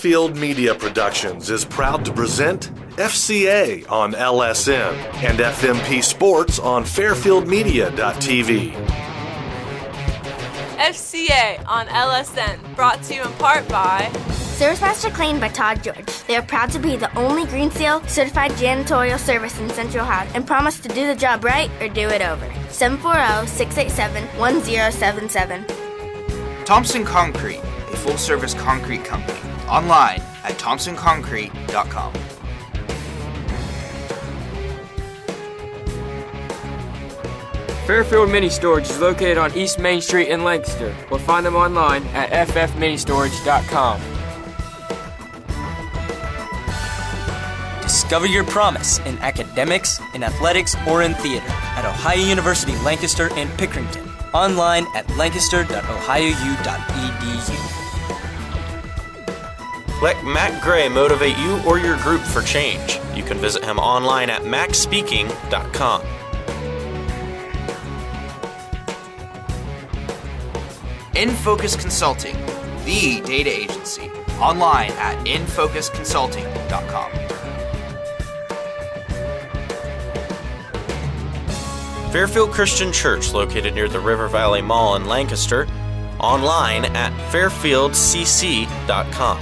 Fairfield Media Productions is proud to present FCA on LSN and FMP Sports on fairfieldmedia.tv. FCA on LSN, brought to you in part by ServiceMaster Clean by Todd George. They are proud to be the only Green Seal certified janitorial service in Central Ohio and promise to do the job right or do it over. 740-687-1077. Thompson Concrete, a full-service concrete company. Online at thompsonconcrete.com. Fairfield Mini Storage is located on East Main Street in Lancaster, or find them online at ffministorage.com. Discover your promise in academics, in athletics, or in theater at Ohio University Lancaster and Pickerington. Online at lancaster.ohiou.edu. Let Matt Gray motivate you or your group for change. You can visit him online at maxspeaking.com. InFocus Consulting, the data agency. Online at infocusconsulting.com. Fairfield Christian Church, located near the River Valley Mall in Lancaster. Online at fairfieldcc.com.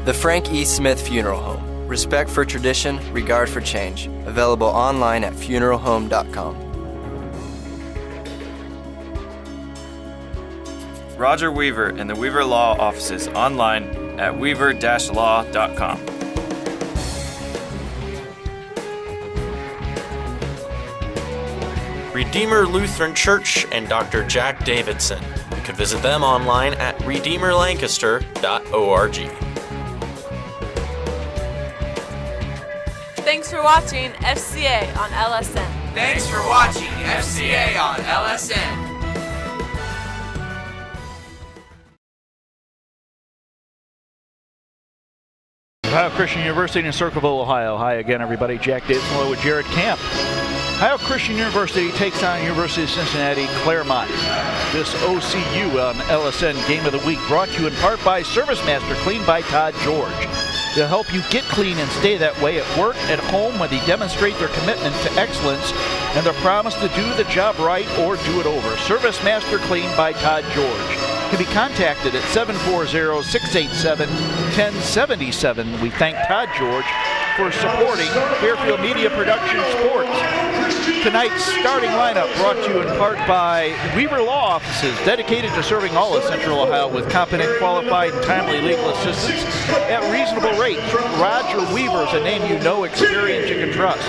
The Frank E. Smith Funeral Home. Respect for tradition, regard for change. Available online at funeralhome.com. Roger Weaver and the Weaver Law Offices. Online at weaver-law.com. Redeemer Lutheran Church and Dr. Jack Davidson. You can visit them online at redeemerlancaster.org. Thanks for watching FCA on LSN. Thanks for watching FCA on LSN. Ohio Christian University in Circleville, Ohio. Hi again, everybody. Jack Davidson along with Jared Camp. Ohio Christian University takes on University of Cincinnati Clermont. This OCU on LSN Game of the Week brought to you in part by ServiceMaster Clean by Todd George. They'll help you get clean and stay that way at work, at home, when they demonstrate their commitment to excellence and their promise to do the job right or do it over. ServiceMaster Clean by Todd George can be contacted at 740-687-1077. We thank Todd George for supporting Fairfield Media Production Sports. Tonight's starting lineup brought to you in part by Weaver Law Offices, dedicated to serving all of Central Ohio with competent, qualified, and timely legal assistance at reasonable rates. Roger Weaver is a name you know, experience you can trust.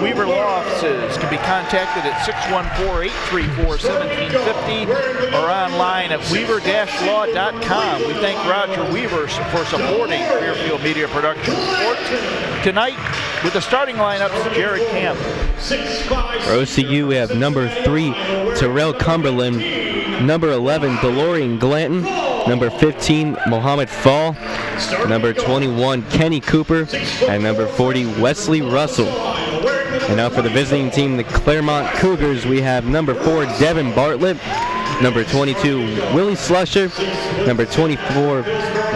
Weaver Law Offices can be contacted at 614-834-1750 or online at weaver-law.com. We thank Roger Weaver for supporting Fairfield Media Production Sports. Tonight, with the starting lineups, Jared Camp. For OCU, we have number 3, Terrell Cumberland, number 11, DeLorean Glanton, number 15, Mohammed Fall, number 21, Kenny Cooper, and number 40, Wesley Russell. And now for the visiting team, the Clermont Cougars, we have number 4, Devin Bartlett, number 22, Willie Slusher, number 24,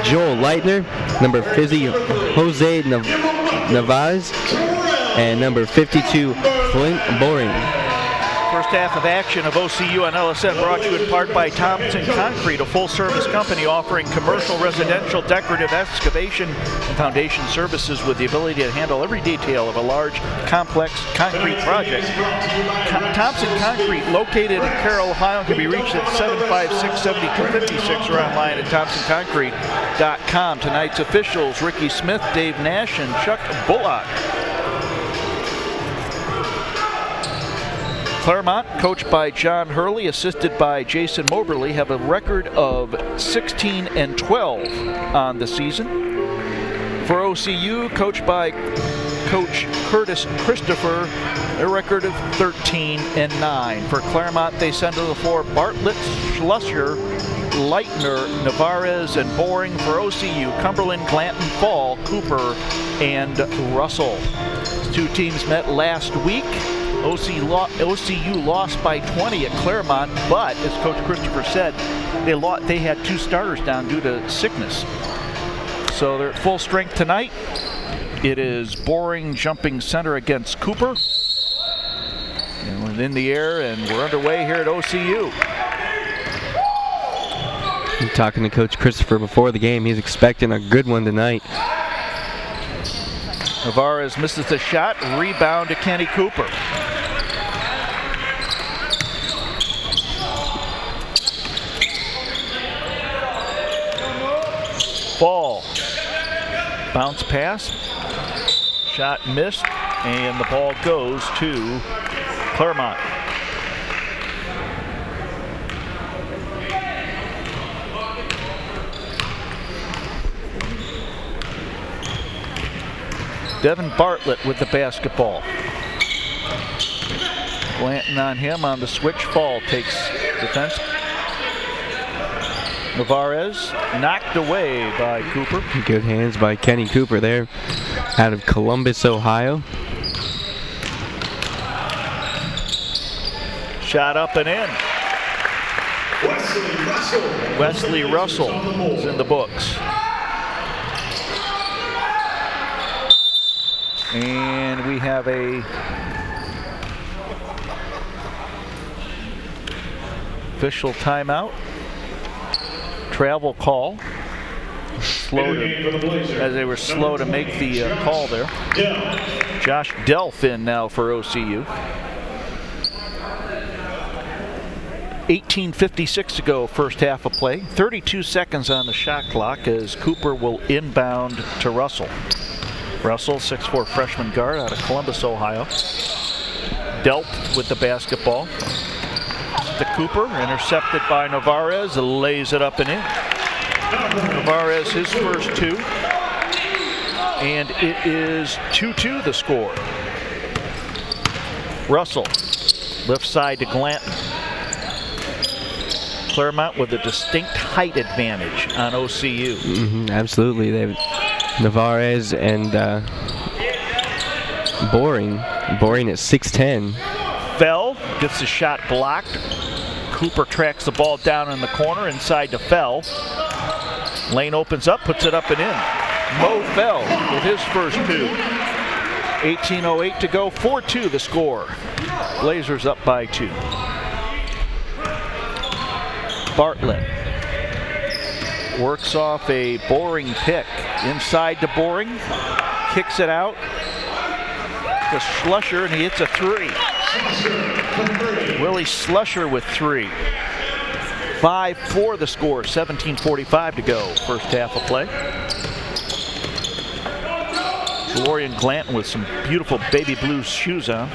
Joel Leitner, number 50, Jose Navaz, and number 52, Clint Boring. First half of action of OCU on LSN brought to you in part by Thompson Concrete, a full-service company offering commercial, residential, decorative, excavation, and foundation services with the ability to handle every detail of a large, complex concrete project. Thompson Concrete, located in Carroll, Ohio, can be reached at 756-7256 or online at thompsonconcrete.com. Tonight's officials, Ricky Smith, Dave Nash, and Chuck Bullock. Clermont, coached by John Hurley, assisted by Jason Moberly, have a record of 16-12 on the season. For OCU, coached by Coach Curtis Christopher, a record of 13-9. For Clermont, they send to the floor Bartlett, Schlusser, Leitner, Navarez, and Boring. For OCU, Cumberland, Glanton, Fall, Cooper, and Russell. Two teams met last week. OCU lost by 20 at Clermont, but as Coach Christopher said, they had 2 starters down due to sickness. So they're at full strength tonight. It is Boring jumping center against Cooper. And we're in the air, and we're underway here at OCU. Talking to Coach Christopher before the game, he's expecting a good one tonight. Navarez misses the shot. Rebound to Kenny Cooper. Ball. Bounce pass. Shot missed, and the ball goes to Clermont. Devin Bartlett with the basketball. Glanton on him on the switch. Fall takes defense. Navarez knocked away by Cooper. Good hands by Kenny Cooper there out of Columbus, Ohio. Shot up and in. Wesley Russell is in the books. And we have a official timeout. Travel call. As they were slow to make the call there. Josh Delph in now for OCU. 18:56 to go, first half of play. 32 seconds on the shot clock as Cooper will inbound to Russell. Russell, 6'4" freshman guard out of Columbus, Ohio. Delph with the basketball. To Cooper, intercepted by Navarez, lays it up and in. Navarez, his first 2. And it is 2-2 the score. Russell, left side to Glanton. Clermont with a distinct height advantage on OCU. Absolutely. Navarez and Boring. Boring at 6'10". Fell gets the shot blocked. Cooper tracks the ball down in the corner inside to Fell. Lane opens up, puts it up and in. Mo Fell with his first 2. 18:08 to go, 4-2 the score. Blazers up by 2. Bartlett works off a Boring pick. Inside to Boring. Kicks it out to Schlusher, and he hits a 3. Willie Schlusher with 3. 5-4 the score. 17:45 to go. First half of play. Delorian Glanton with some beautiful baby blue shoes on.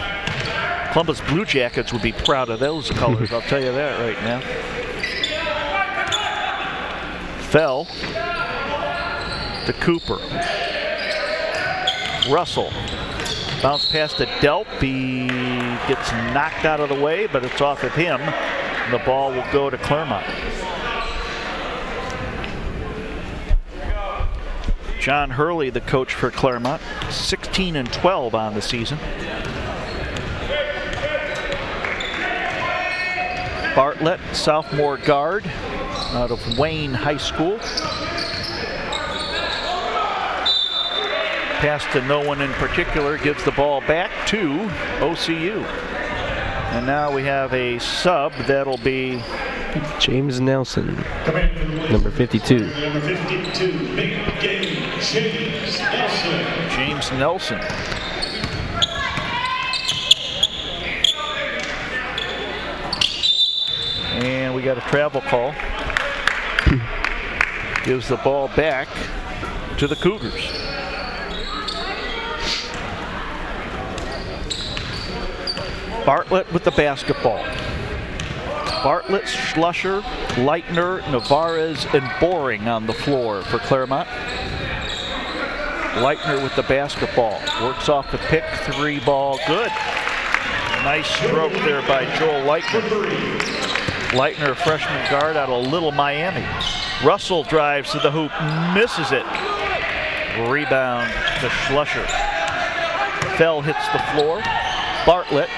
Columbus Blue Jackets would be proud of those colors, I'll tell you that right now. Fell to Cooper. Russell. Bounce pass to Delp. He gets knocked out of the way, but it's off of him. The ball will go to Clermont. John Hurley, the coach for Clermont, 16-12 on the season. Bartlett, sophomore guard out of Wayne High School. Pass to no one in particular, gives the ball back to OCU. And now we have a sub that'll be James Nelson, number 52. James Nelson. And we got a travel call. Gives the ball back to the Cougars. Bartlett with the basketball. Bartlett, Schlusher, Leitner, Navarez, and Boring on the floor for Clermont. Leitner with the basketball. Works off the pick, 3 ball, good. Nice stroke there by Joel Leitner. Leitner, freshman guard out of Little Miami. Russell drives to the hoop, misses it. Rebound to Schlusher. Fell hits the floor. Bartlett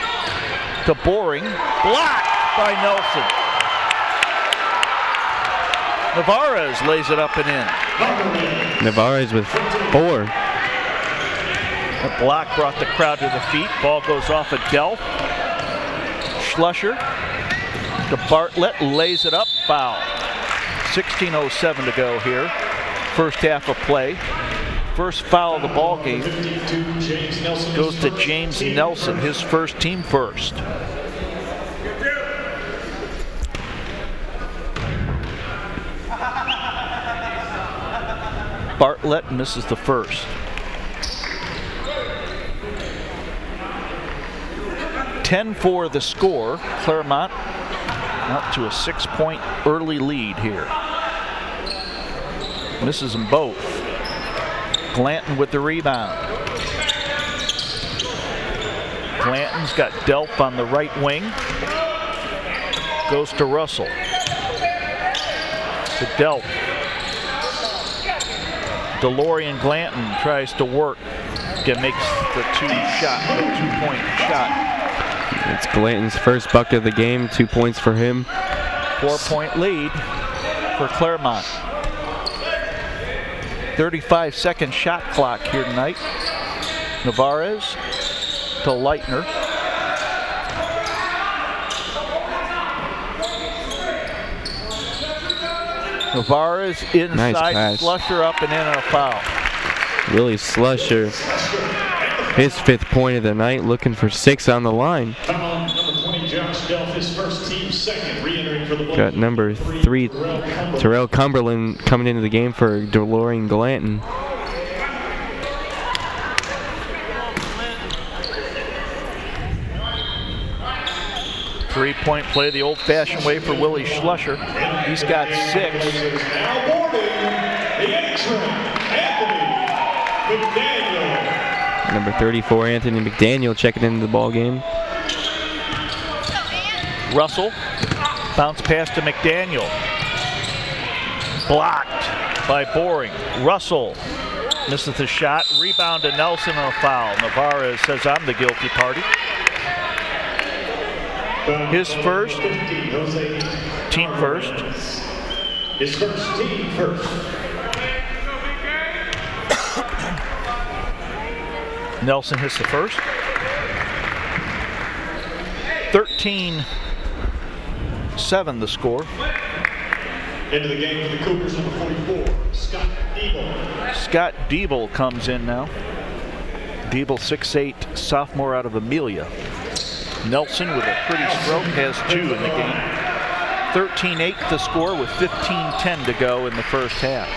to Boring. Blocked by Nelson. Navarez lays it up and in. Navarez with 4. The block brought the crowd to the feet. Ball goes off at Delph. Schlusher to Bartlett, lays it up, foul. 16:07 to go here. First half of play. First foul of the ball game goes to James Nelson, his first, team first. Bartlett misses the first. 10-4 the score. Clermont out to a 6-point early lead here. Misses them both. Glanton with the rebound. Glanton's got Delph on the right wing. Goes to Russell. To Delph. DeLorean Glanton tries to work. Makes the two-point shot. It's Glanton's first bucket of the game, 2 points for him. 4-point lead for Clermont. 35-second shot clock here tonight. Navarez to Leitner. Navarez inside, nice, Slusher up and in on a foul. Willie Slusher, his 5th point of the night, looking for 6 on the line. Got number 3, Terrell Cumberland, coming into the game for DeLorean Glanton. Three-point play the old-fashioned way for Willie Slusher. He's got 6. Number 34, Anthony McDaniel, checking into the ball game. Russell, bounce pass to McDaniel. Blocked by Boring. Russell misses the shot. Rebound to Nelson on a foul. Navarez says, I'm the guilty party. His first, team first. His first, team first. Nelson hits the first. 13-7 the score. Into the game for the Cougars, number 44, Scott Diebel. Scott Diebel comes in now. Diebel, 6'8", sophomore out of Amelia. Nelson with a pretty stroke has 2 in the game. 13-8 the score with 15:10 to go in the first half.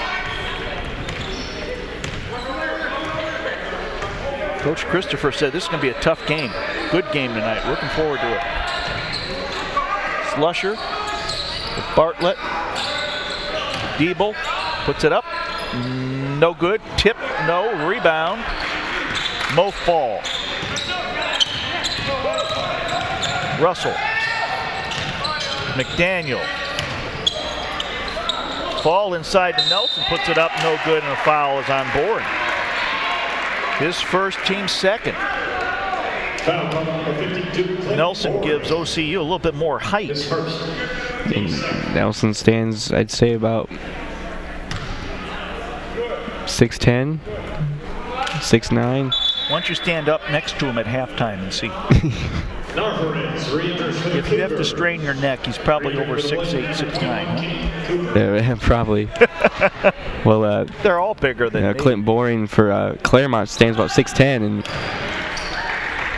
Coach Christopher said this is going to be a tough game. Good game tonight. Looking forward to it. Slusher with Bartlett. Diebel puts it up. No good. Tip, no. Rebound. Mo Fall. Russell. McDaniel. Fall inside to Nelson. Puts it up. No good. And a foul is on board. His first, team second. Nelson gives OCU a little bit more height. Nelson stands, I'd say, about 6'10", 6'9". Why don't you stand up next to him at halftime and see? If you have to strain your neck, he's probably over 6'8", 6'9". Huh? Yeah, probably. Well, they're all bigger than me. Clint Boring for Clermont stands about 6'10" and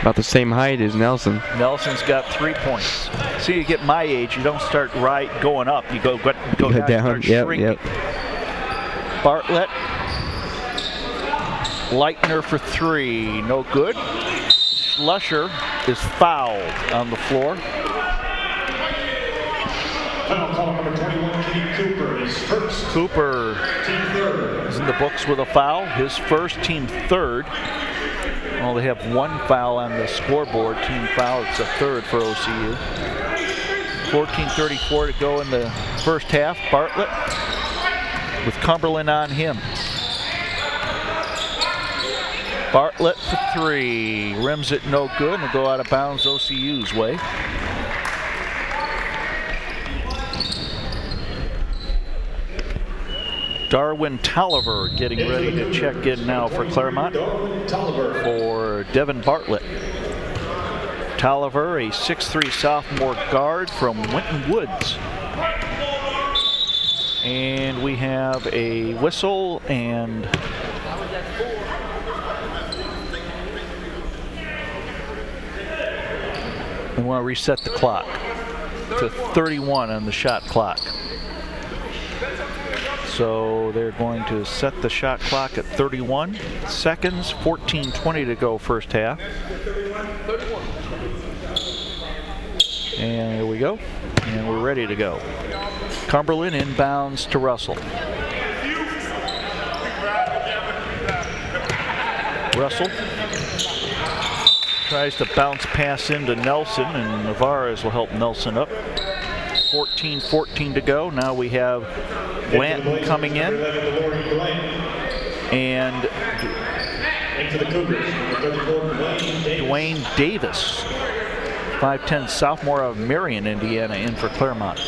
about the same height as Nelson. Nelson's got 3 points. See, you get my age, you don't start going up. You go down. Yep. Bartlett. Leitner for 3. No good. Schlusher is fouled on the floor. Foul call number 21, Kenny Cooper, his first. Cooper is in the books with a foul. His first, team third. Well, they have 1 foul on the scoreboard. Team foul, it's a third for OCU. 14:34 to go in the first half. Bartlett with Cumberland on him. Bartlett for three. Rims it no good and will go out of bounds OCU's way. Darwin Tolliver getting ready to check in now for Clermont for Devin Bartlett. Tolliver, a 6'3" sophomore guard from Winton Woods. And we have a whistle and we want to reset the clock to 31 on the shot clock. So they're going to set the shot clock at 31 seconds, 14:20 to go first half. And here we go, and we're ready to go. Cumberland inbounds to Russell. Russell tries to bounce pass into Nelson, and Navarez will help Nelson up. 14:14 to go. Now we have Blanton coming in, and Dwayne Davis, 5'10" sophomore of Marion, Indiana, in for Clermont.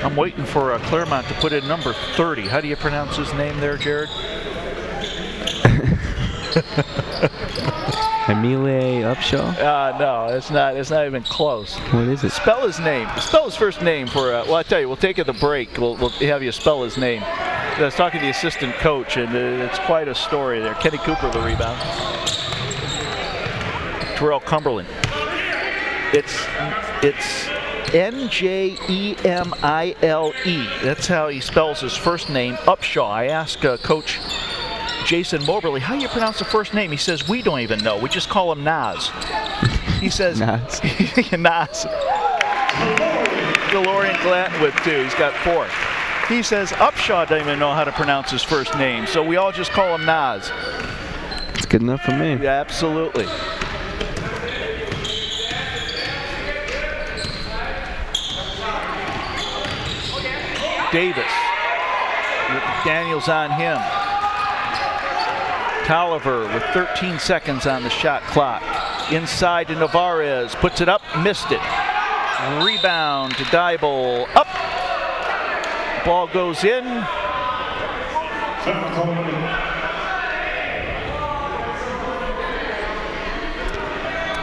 I'm waiting for Clermont to put in number 30. How do you pronounce his name there, Jared? Emile Upshaw? No, it's not. It's not even close. What is it? Spell his name. Spell his first name for. Well, I tell you, we'll take it at the break. We'll have you spell his name. I was talking to the assistant coach, and it's quite a story there. Kenny Cooper, the rebound. Terrell Cumberland. It's Njemile. That's how he spells his first name. Upshaw. I asked Coach Jason Moberly, how do you pronounce the first name? He says, we don't even know. We just call him Nas. He says, Nas. Nas. DeLorean Glanton with 2. He's got 4. He says, Upshaw doesn't even know how to pronounce his first name, so we all just call him Nas. It's good enough for me. Yeah, absolutely. Davis. Daniels on him. Tolliver with 13 seconds on the shot clock. Inside to Navarez, puts it up, missed it. Rebound to Dybel, up. Ball goes in.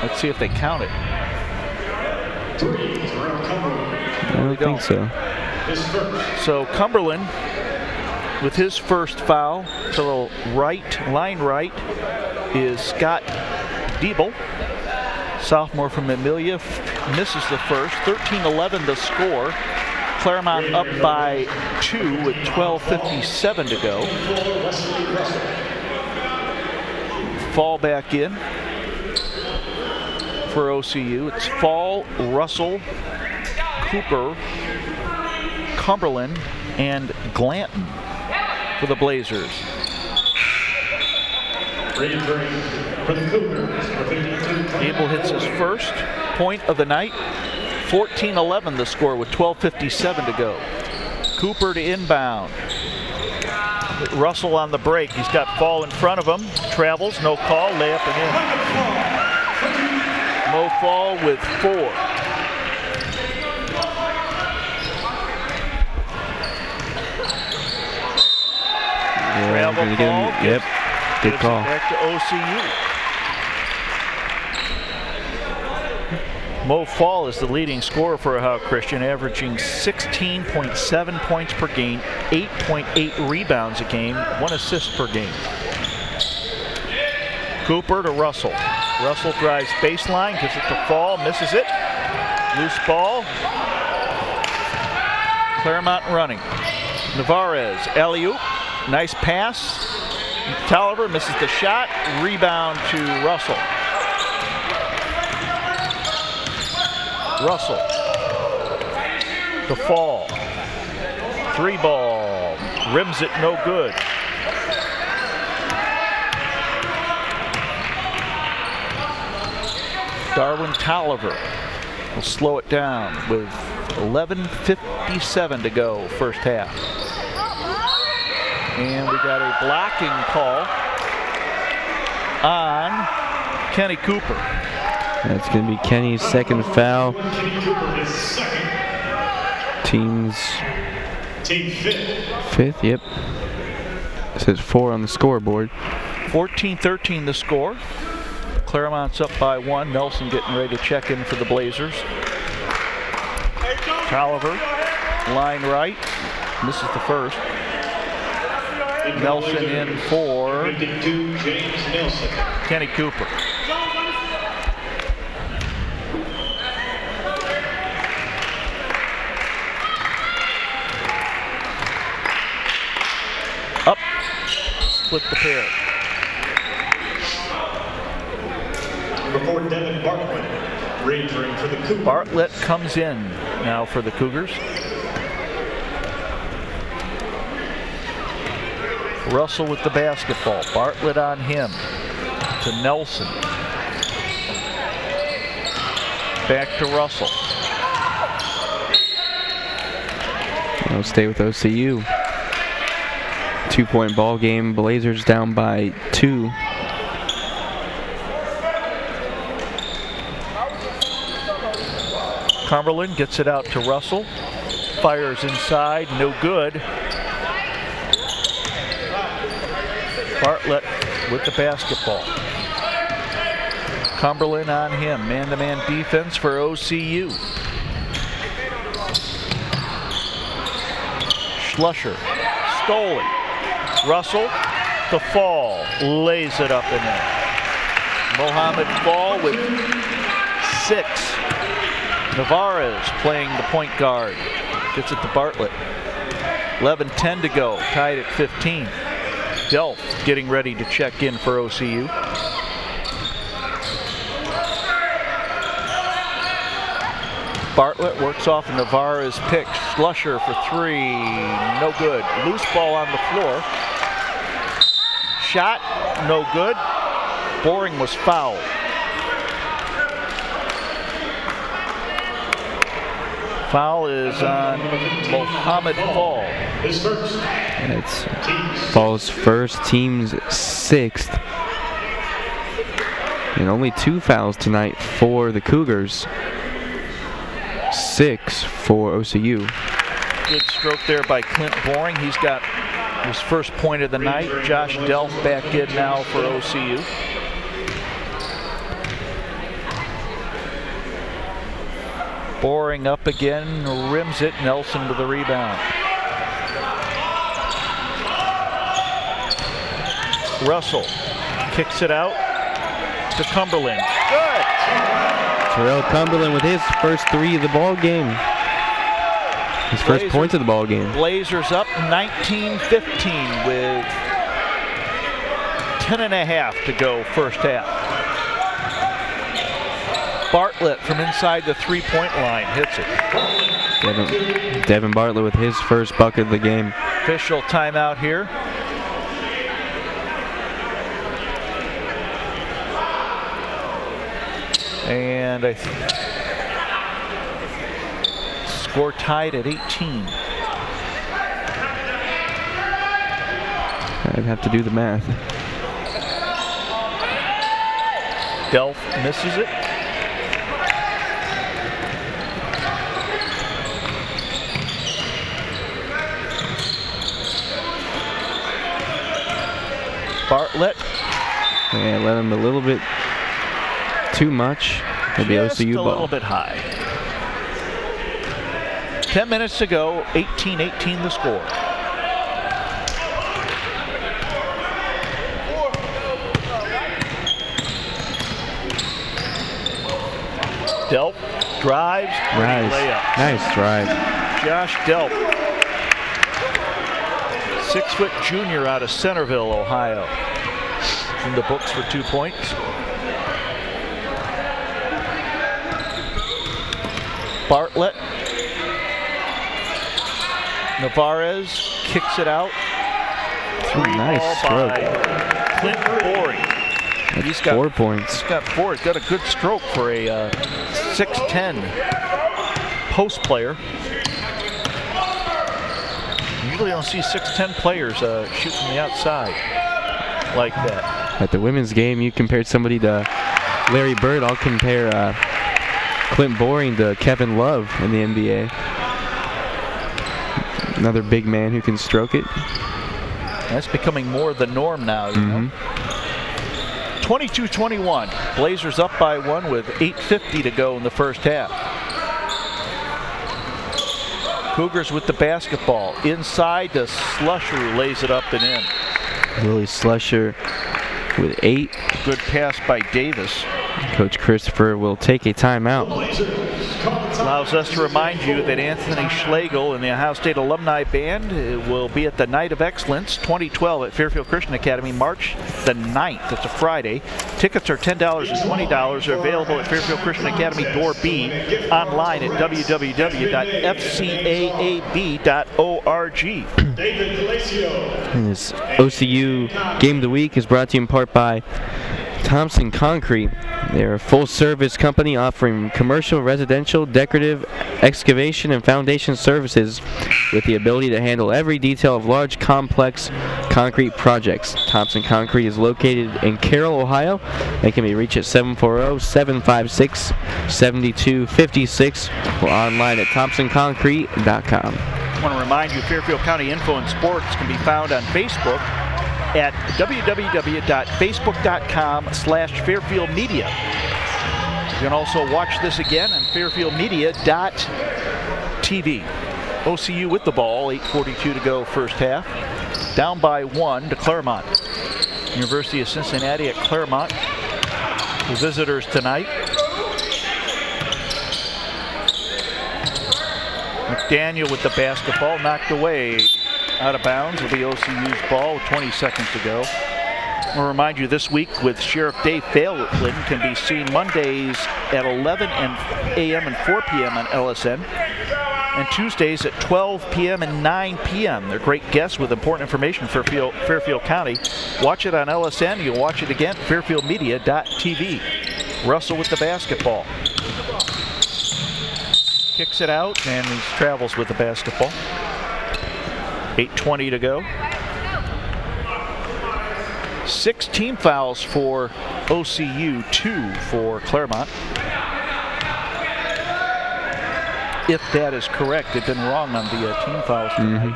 Let's see if they count it. I don't think so. So Cumberland, with his first foul to the right, line right, is Scott Diebel, sophomore from Amelia, misses the first. 13-11 to score. Clermont up by 2 with 12:57 to go. Fall back in for OCU. It's Fall, Russell, Cooper, Cumberland, and Glanton for the Blazers. Abel hits his first point of the night. 14-11 the score with 12:57 to go. Cooper to inbound. Russell on the break. He's got Fall in front of him. Travels, no call, layup and in. Mo Fall with 4. Travel ball. Yep, good call. Back to OCU. Mo Fall is the leading scorer for Ohio Christian, averaging 16.7 points per game, 8.8 rebounds a game, 1 assist per game. Cooper to Russell. Russell drives baseline, gives it to Fall, misses it. Loose ball. Clermont running. Navarez, alley-oop. Nice pass. Tolliver misses the shot. Rebound to Russell. Russell to Fall. 3 ball. Rims it no good. Darwin Tolliver will slow it down with 11:57 to go first half. And we got a blocking call on Kenny Cooper. That's going to be Kenny's second foul. Team fifth, yep. It says 4 on the scoreboard. 14-13 the score. Clermont's up by 1. Nelson getting ready to check in for the Blazers. Tolliver, line right. This is the first. Nelson in for Kenny Cooper. Up, split the pair. Number 4, Devin Bartlett, rangering for the Cougars. Bartlett comes in now for the Cougars. Russell with the basketball. Bartlett on him to Nelson. Back to Russell. I'll stay with OCU. 2-point ball game. Blazers down by 2. Cumberland gets it out to Russell. Fires inside, no good. Bartlett with the basketball. Cumberland on him. Man-to-man defense for OCU. Schlusher. Stoley. Russell. The Fall. Lays it up and in. Mohammed Fall with 6. Navarez playing the point guard. Gets it to Bartlett. 11-10 to go. Tied at 15. Delph getting ready to check in for OCU. Bartlett works off a Navarez pick. Schlusher for 3. No good. Loose ball on the floor. Shot. No good. Boring was fouled. Foul is on Mohammed Fall. It's Fall's first, team's 6th. And only 2 fouls tonight for the Cougars. 6 for OCU. Good stroke there by Clint Boring. He's got his first point of the night. Josh Delph back in now for OCU. Boring up again, rims it. Nelson with the rebound. Russell kicks it out to Cumberland. Good! Terrell Cumberland with his first 3 of the ball game. His first points of the ball game. Blazers up 19-15 with 10.5 to go first half. Bartlett from inside the 3-point line hits it. Devin Bartlett with his first bucket of the game. Official timeout here. And score tied at 18. I'd have to do the math. Delph misses it. Bartlett. Yeah, let him a little bit too much. It'll be OCU ball. A little bit high. 10 minutes to go, 18-18 the score. Delph drives, layup. Nice drive. Josh Delph, 6-foot junior out of Centerville, Ohio. In the books for 2 points. Bartlett. Navarez kicks it out. Nice stroke. Clint Boring. He's got 4 points. He's got 4. He's got a good stroke for a 6'10" post player. Usually don't see 6'10" players shoot from the outside like that. At the women's game, you compared somebody to Larry Bird. I'll compare Clint Boring to Kevin Love in the NBA. Another big man who can stroke it. That's becoming more the norm now, you know. 22-21. Blazers up by 1 with 8:50 to go in the first half. Cougars with the basketball. Inside to Slusher, who lays it up and in. Willie Slusher with 8. Good pass by Davis. Coach Christopher will take a timeout. Allows us to remind you that Anthony Schlegel and the Ohio State Alumni Band will be at the Night of Excellence 2012 at Fairfield Christian Academy, March the 9th. It's a Friday. Tickets are $10 and $20. They're available at Fairfield Christian Academy, Door B, online at www.fcaab.org. And this OCU Game of the Week is brought to you in part by Thompson Concrete. They're a full-service company offering commercial, residential, decorative, excavation, and foundation services with the ability to handle every detail of large, complex concrete projects. Thompson Concrete is located in Carroll, Ohio, and can be reached at 740-756-7256 or online at thompsonconcrete.com. I want to remind you, Fairfield County Info and Sports can be found on Facebook at www.facebook.com/FairfieldMedia. You can also watch this again on fairfieldmedia.tv. OCU with the ball, 8:42 to go first half. Down by 1 to Clermont. University of Cincinnati at Clermont. The visitors tonight. McDaniel with the basketball, knocked away. Out of bounds will be OCU's ball with 20 seconds to go. I'll remind you, this week with Sheriff Dave Phelan can be seen Mondays at 11 a.m. and 4 p.m. on LSN, and Tuesdays at 12 p.m. and 9 p.m. They're great guests with important information for Fairfield County. Watch it on LSN. You'll watch it again at fairfieldmedia.tv. Russell with the basketball. Kicks it out, and he travels with the basketball. 8:20 to go. 6 team fouls for OCU, 2 for Clermont. If that is correct, they've been wrong on the team fouls tonight.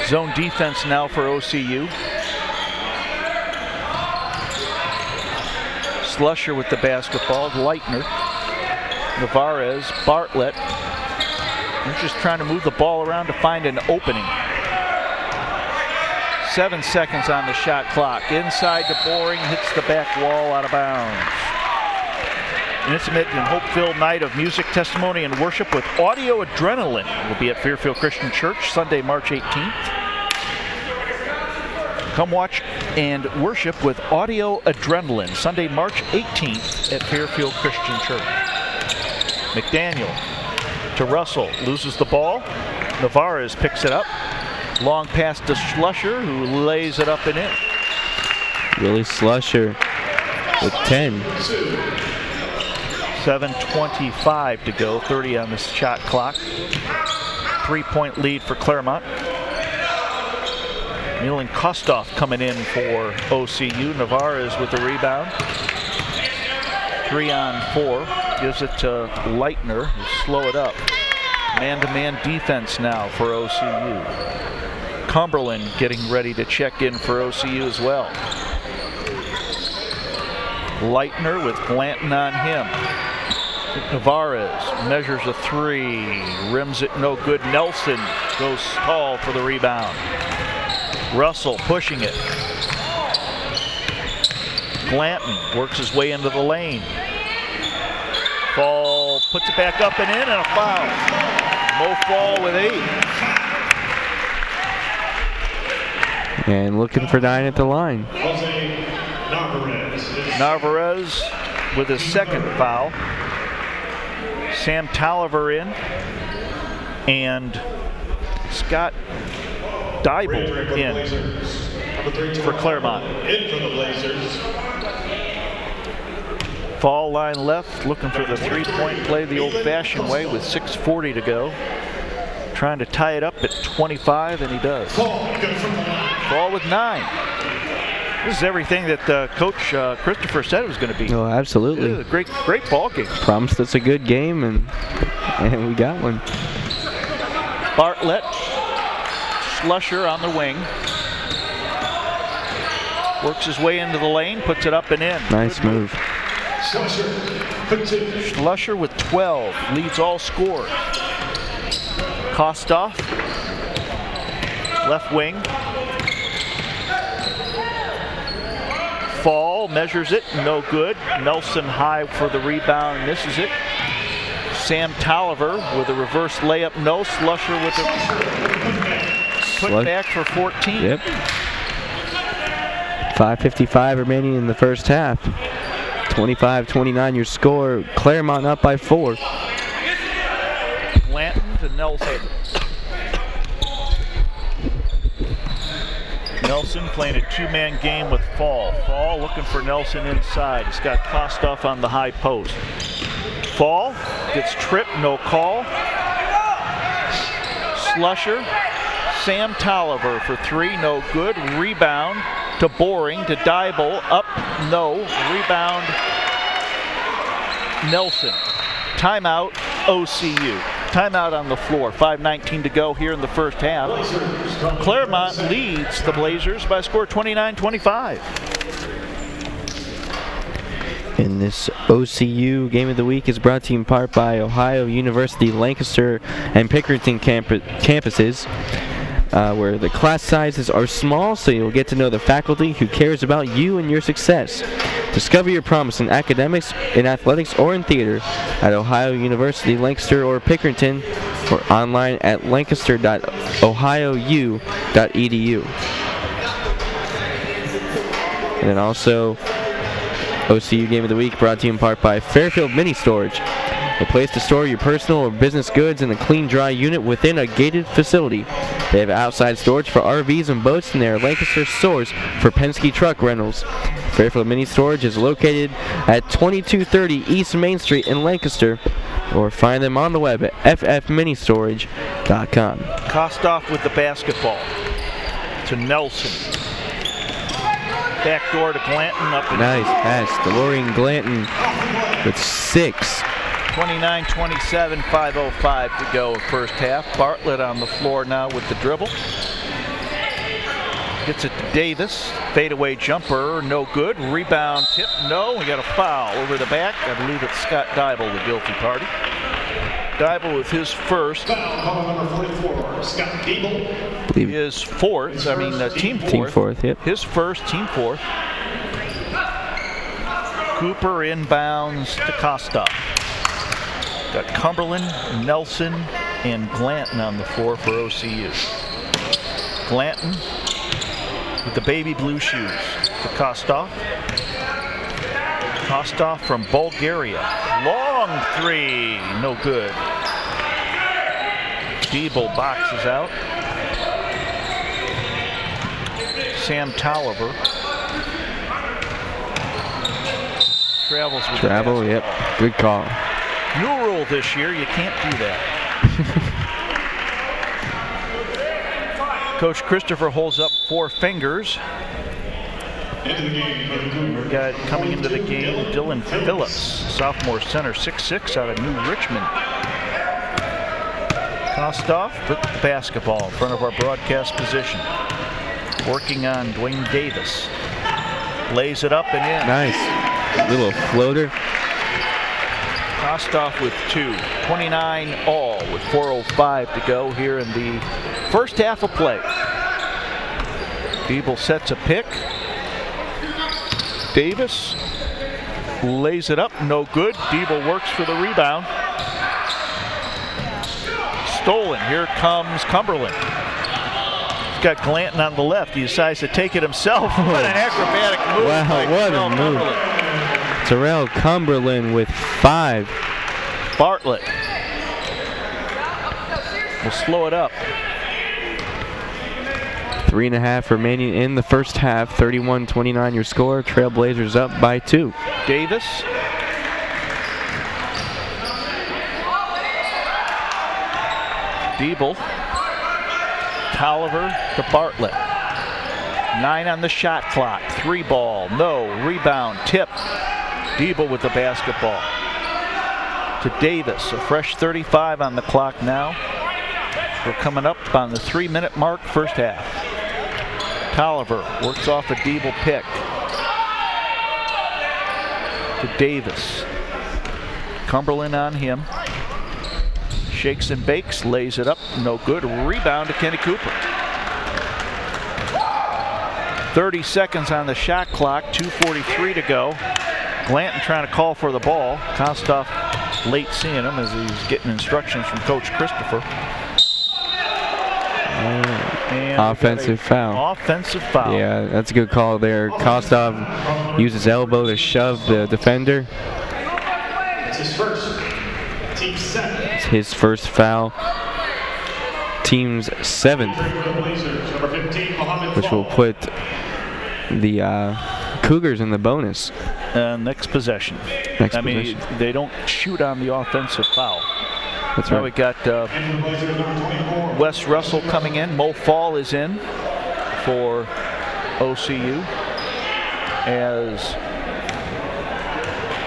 Zone defense now for OCU. Slusher with the basketball, Leitner. Navarez, Bartlett. They're just trying to move the ball around to find an opening. 7 seconds on the shot clock. Inside to Boring, hits the back wall, out of bounds. An intimate and hope-filled night of music, testimony, and worship with Audio Adrenaline will be at Fairfield Christian Church Sunday, March 18th. Come watch and worship with Audio Adrenaline Sunday, March 18th at Fairfield Christian Church. McDaniel to Russell, loses the ball. Navarez picks it up. Long pass to Slusher, who lays it up and in. Willie Slusher with 10. 7:25 to go, 30 on the shot clock. 3-point lead for Clermont. Milan Kostoff coming in for OCU. Navarez with the rebound. 3 on 4. Gives it to Leitner, who slow it up. Man-to-man defense now for OCU. Cumberland getting ready to check in for OCU as well. Leitner with Blanton on him. Navarez measures a 3, rims it no good. Nelson goes tall for the rebound. Russell pushing it. Blanton works his way into the lane. Fall, puts it back up and in, and a foul. Mo Fall with 8. And looking for 9 at the line. Narvarez with his second foul. Sam Tolliver in. And Scott Dybel in for Clermont. Fall line left, looking for the three-point play the old-fashioned way with 6:40 to go. Trying to tie it up at 25, and he does. Fall with 9. This is everything that Coach Christopher said it was going to be. Oh, absolutely. It was a great ball game. Promised us a good game, and we got one. Bartlett, Schlusher on the wing. Works his way into the lane, puts it up and in. Nice move. Schlusher with 12, leads all scorers. Kostoff, left wing. Fall, measures it, no good. Nelson high for the rebound, misses it. Sam Tolliver with a reverse layup, no. Schlusher with a put back for 14. Yep. 5:55 remaining in the first half. 25-29 your score. Clermont up by 4. Blanton to Nelson. Nelson playing a two-man game with Fall. Fall looking for Nelson inside. He's got Kostoff on the high post. Fall gets tripped, no call. Schlusher, Sam Tolliver for 3, no good. Rebound to Boring, to Dybel, up, no. Rebound, Nelson. Timeout, OCU. Timeout on the floor. 5:19 to go here in the first half. Clermont leads the Blazers by a score 29-25. And this OCU Game of the Week is brought to you in part by Ohio University, Lancaster, and Pickerington campuses, where the class sizes are small, so you'll get to know the faculty who cares about you and your success. Discover your promise in academics, in athletics, or in theater at Ohio University, Lancaster, or Pickerington, or online at lancaster.ohiou.edu. And then also, OCU Game of the Week brought to you in part by Fairfield Mini Storage, a place to store your personal or business goods in a clean, dry unit within a gated facility. They have outside storage for RVs and boats, and they are Lancaster's source for Penske truck rentals. Fairfield Mini Storage is located at 2230 East Main Street in Lancaster, or find them on the web at ffministorage.com. Kostoff with the basketball to Nelson. Backdoor to Glanton, up and nice pass. DeLorean Glanton with 6. 29-27, 5:05 to go first half. Bartlett on the floor now with the dribble. Gets it to Davis. Fadeaway jumper, no good. Rebound tip, no. We got a foul over the back. I believe it's Scott Dybel, the guilty party. Dybel with his first. Foul number 44, Scott Dybel. His fourth, team fourth. Team fourth, yep. His first, team fourth. Cooper inbounds to Kostoff. Got Cumberland, Nelson, and Glanton on the floor for OCU. Glanton with the baby blue shoes to Kostoff. Kostoff from Bulgaria. Long 3, no good. Dybel boxes out. Sam Tolliver travels with Travel, yep, good call. New rule this year, you can't do that. Coach Christopher holds up 4 fingers. We got coming into the game Dylan Phillips, sophomore center, 6'6", out of New Richmond. Kostoff with the basketball in front of our broadcast position. Working on Dwayne Davis. Lays it up and in. Nice. Little floater. Kostoff with 2. 29 all with 4:05 to go here in the first half of play. Dybel sets a pick. Davis lays it up, no good. Dybel works for the rebound. Stolen, here comes Cumberland. He's got Glanton on the left. He decides to take it himself. What an acrobatic move. Wow, what a move. Terrell Cumberland with 5. Bartlett will slow it up. 3.5 remaining in the first half. 31-29 your score. Trailblazers up by 2. Davis Diebel. Tolliver to Bartlett. 9 on the shot clock. 3 ball. No. Rebound. Tip. Diebel with the basketball. To Davis. A fresh 35 on the clock now. We're coming up on the 3-minute mark, first half. Tolliver works off a Diebel pick. To Davis. Cumberland on him. Shakes and bakes, lays it up, no good. Rebound to Kenny Cooper. 30 seconds on the shot clock, 2:43 to go. Glanton trying to call for the ball. Kostoff late seeing him as he's getting instructions from Coach Christopher. And offensive foul. Offensive foul. Yeah, that's a good call there. Kostoff uses elbow to shove the defender. It's his first. Team 7. It's his first foul. Team's 7th, which will put the Cougars in the bonus. Next possession. Next I mean, they don't shoot on the offensive foul. That's now right. we got Wes Russell coming in. Mo Fall is in for OCU as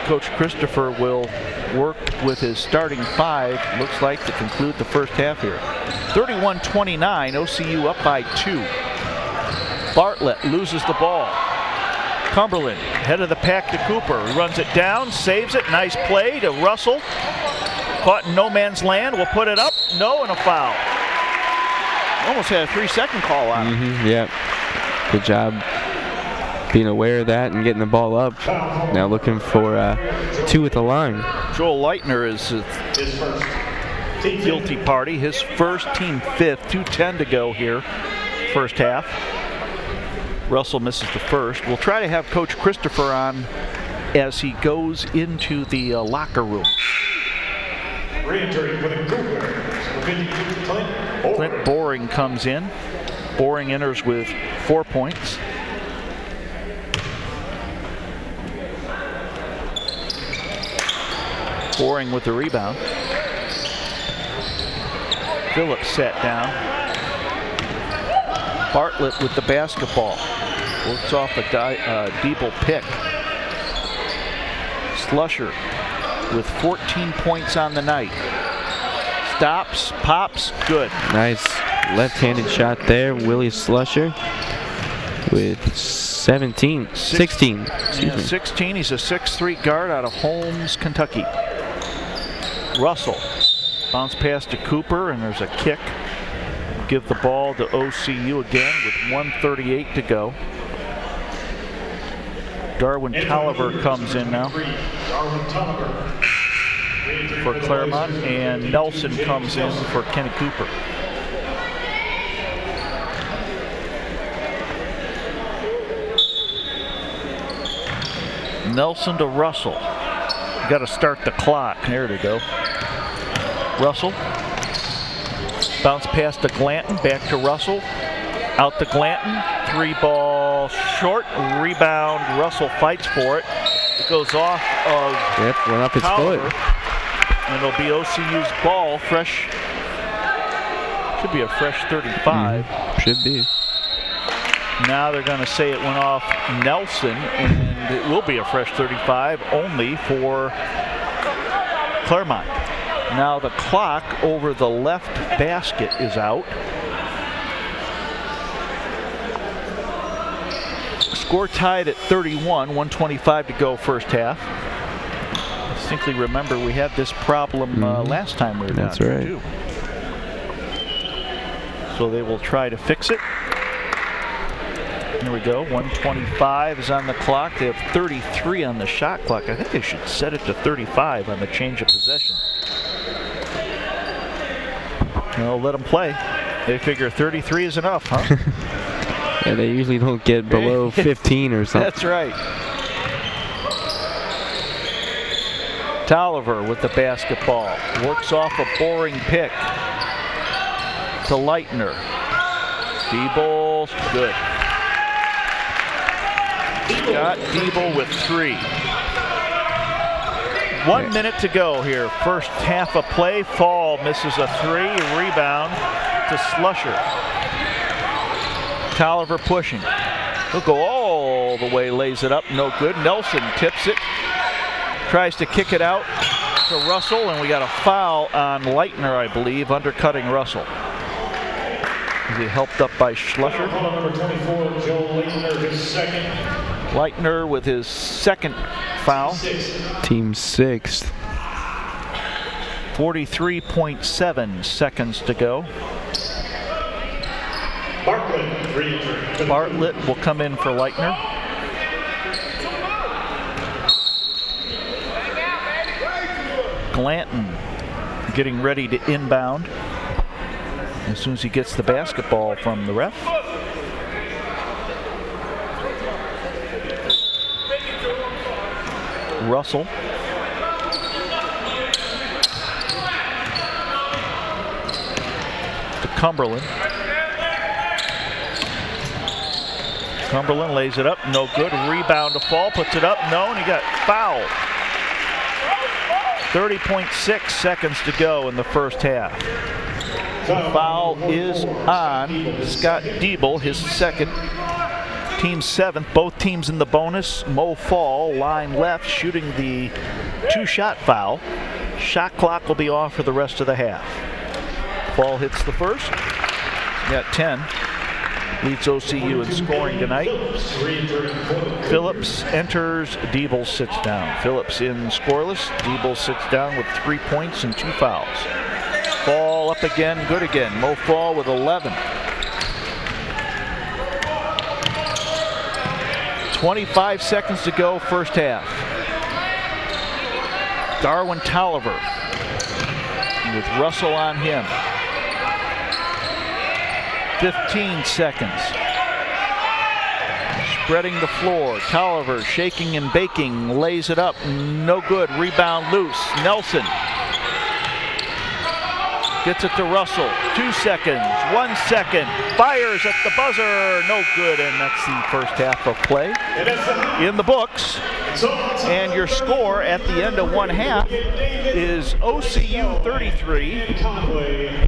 Coach Christopher will work with his starting 5, looks like, to conclude the first half here. 31-29, OCU up by 2. Bartlett loses the ball. Cumberland, head of the pack to Cooper. He runs it down, saves it. Nice play to Russell. Caught in no man's land. Will put it up. No, and a foul. Almost had a 3-second call on it. Yeah. Good job being aware of that and getting the ball up. Now looking for 2 at the line. Joel Leitner is his first guilty party. His first, team 5th. 2:10 to go here. First half. Russell misses the first. We'll try to have Coach Christopher on as he goes into the locker room. Re-entering for the Cougars. Clint Boring comes in. Boring enters with 4 points. Boring with the rebound. Phillips sat down. Bartlett with the basketball. Works off a Diebel pick. Slusher with 14 points on the night. Stops, pops, good. Nice left-handed shot there. Willie Slusher with 16. Excuse me. 16. He's a 6'3" guard out of Holmes, Kentucky. Russell. Bounce pass to Cooper, and there's a kick. Give the ball to OCU again with 1:38 to go. Darwin Tolliver comes in now for Clermont, and Nelson comes in for Kenny Cooper. Nelson to Russell. Got to start the clock. There we go. Russell. Bounce pass to Glanton. Back to Russell. Out to Glanton. 3 ball short. Rebound. Russell fights for it. It goes off of went off his foot. And it'll be OCU's ball. Fresh. Should be a fresh 35. Should be. Now they're going to say it went off Nelson, and it will be a fresh 35 only for Clermont. Now the clock over the left basket is out. Score tied at 31, 1:25 to go first half. I distinctly remember we had this problem last time we were down here too. So they will try to fix it. Here we go. 1:25 is on the clock. They have 33 on the shot clock. I think they should set it to 35 on the change of possession. Well, let them play. They figure 33 is enough, huh? Yeah, they usually don't get below 15 or something. That's right. Tolliver with the basketball. Works off a Boring pick to Leitner. Diebel, good. Scott Diebel with 3. 1 minute to go here. First half of play. Fall misses a 3. Rebound to Slusher. Tolliver pushing. He'll go all the way, lays it up, no good. Nelson tips it. Tries to kick it out to Russell, and we got a foul on Leitner, I believe, undercutting Russell. Is he helped up by Schlusser? Number 24, Joe Leitner, his second. Leitner with his second foul. Team 6th. 43.7 seconds to go. Bartlett will come in for Leitner. Glanton getting ready to inbound as soon as he gets the basketball from the ref. Russell. To Cumberland. Cumberland lays it up, no good. Rebound to Fall, puts it up, no, and he got fouled. 30.6 seconds to go in the first half. The foul is on Scott Diebel, his second. Team 7th, both teams in the bonus. Mo Fall, line left, shooting the 2-shot foul. Shot clock will be off for the rest of the half. Fall hits the first. Got 10. Leads OCU in scoring tonight. Phillips enters, Diebel sits down. Phillips in scoreless, Diebel sits down with 3 points and 2 fouls. Fall up again, good again. Mo Fall with 11. 25 seconds to go, first half. Darwin Tolliver with Russell on him. 15 seconds. Spreading the floor. Tolliver shaking and baking. Lays it up. No good. Rebound loose. Nelson gets it to Russell. 2 seconds. 1 second. Fires at the buzzer. No good. And that's the first half of play in the books. And your score at the end of one half is OCU 33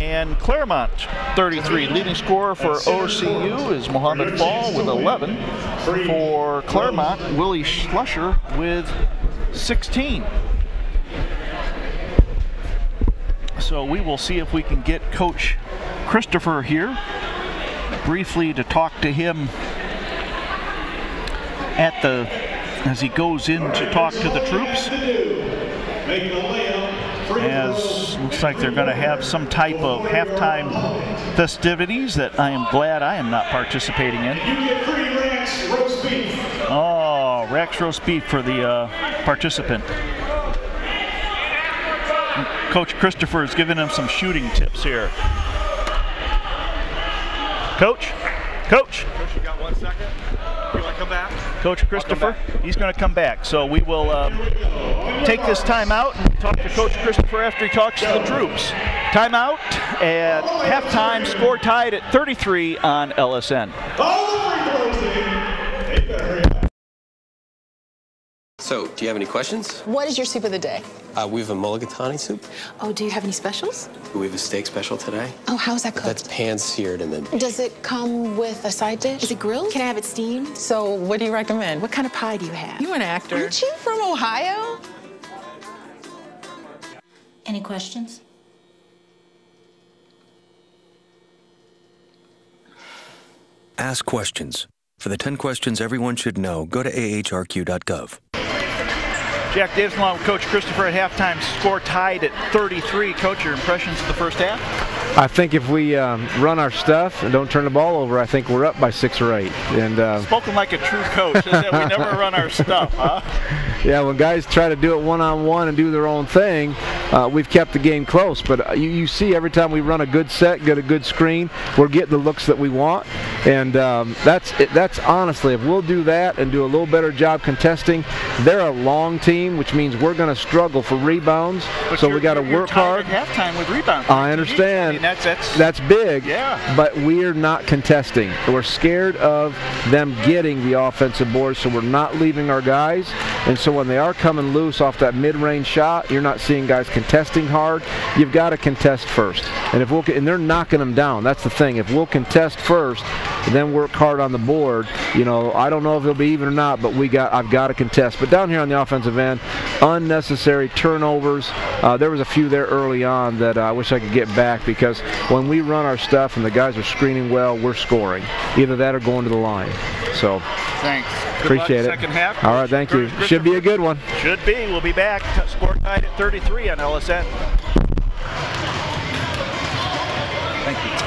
and Clermont 33. Leading scorer for OCU is Mohammed Fall with 11. For Clermont, Willie Schlusser with 16. So we will see if we can get Coach Christopher here briefly to talk to him as he goes in to talk to the troops. As looks like they're going to have some type of halftime festivities that I am glad I am not participating in. Oh, Rex roast beef for the participant. Coach Christopher is giving him some shooting tips here. Coach? Coach, you got 1 second? You want to come back? Coach Christopher, he's going to come back. So we will take this timeout and talk to Coach Christopher after he talks to the troops. Timeout at halftime, score tied at 33 on LSN. So, do you have any questions? What is your soup of the day? We have a mulligatawny soup. Oh, do you have any specials? We have a steak special today. Oh, how's that cooked? That's pan-seared and then... Does it come with a side dish? Is it grilled? Can I have it steamed? So, what do you recommend? What kind of pie do you have? You're an actor. Aren't you from Ohio? Any questions? Ask questions. For the 10 questions everyone should know, go to ahrq.gov. Jack Davis along with Coach Christopher at halftime, score tied at 33. Coach, your impressions of the first half? I think if we run our stuff and don't turn the ball over, I think we're up by 6 or 8. And spoken like a true coach, isn't it? We never run our stuff, huh? Yeah, when guys try to do it one-on-one and do their own thing, we've kept the game close. But you see every time we run a good set, get a good screen, we're getting the looks that we want. And that's honestly, if we'll do that and do a little better job contesting, they're a long team, which means we're going to struggle for rebounds. But so we got to work hard. At halftime with rebounds. I understand. I mean, that's big. Yeah. But we're not contesting. We're scared of them getting the offensive boards, so we're not leaving our guys. And so so when they are coming loose off that mid-range shot, you're not seeing guys contesting hard. You've got to contest first. And and they're knocking them down. That's the thing. If we'll contest first and then work hard on the board, I don't know if it'll be even or not, but I've got to contest. But down here on the offensive end, unnecessary turnovers. There was a few there early on that I wish I could get back, because when we run our stuff and the guys are screening well, we're scoring. Either that or going to the line. So thanks. Appreciate it. Second half. All right, thank you. Should be a good one. Should be. We'll be back. Score tied at 33 on LSN. Thank you.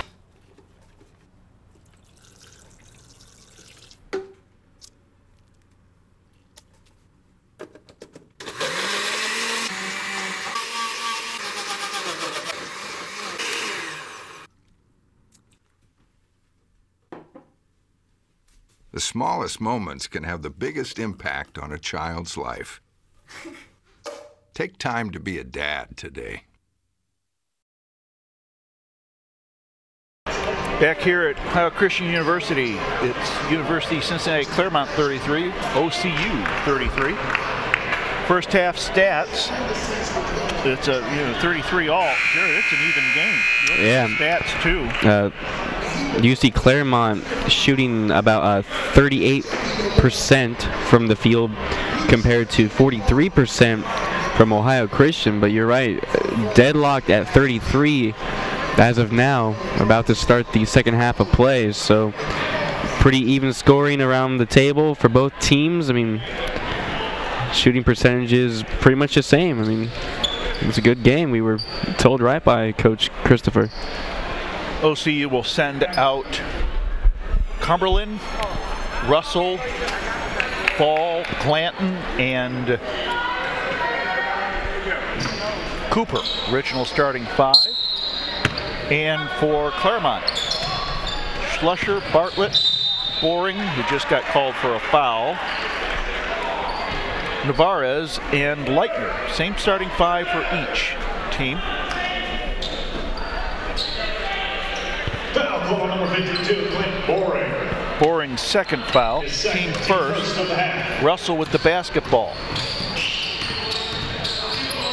The smallest moments can have the biggest impact on a child's life. Take time to be a dad today. Back here at Ohio Christian University, it's University of Cincinnati Clermont 33, OCU 33. First half stats, it's a 33 all. Sure, it's an even game. Yeah. Stats too. UC Clermont shooting about 38% from the field compared to 43% from Ohio Christian, but you're right, deadlocked at 33 as of now, about to start the second half of plays. So pretty even scoring around the table for both teams. I mean, shooting percentage is pretty much the same. I mean, it was a good game. We were told right by Coach Christopher. OCU will send out Cumberland, Russell, Fall, Clanton, and Cooper. Original starting 5. And for Clermont, Schlusher, Bartlett, Boring, who just got called for a foul, Navarez, and Leitner. Same starting 5 for each team. Foul call number 52, Clint Boring. Boring's second foul, team first. Russell with the basketball.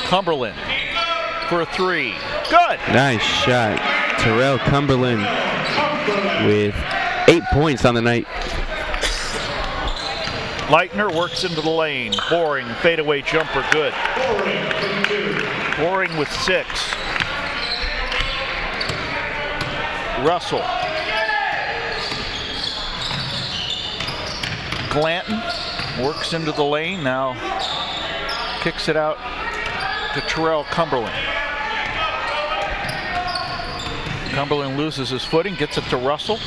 Cumberland for a 3. Good. Nice shot. Terrell Cumberland with 8 points on the night. Leitner works into the lane. Boring, fadeaway jumper, good. Boring with 6. Russell. Glanton works into the lane, now kicks it out to Terrell Cumberland. Cumberland loses his footing, gets it to Russell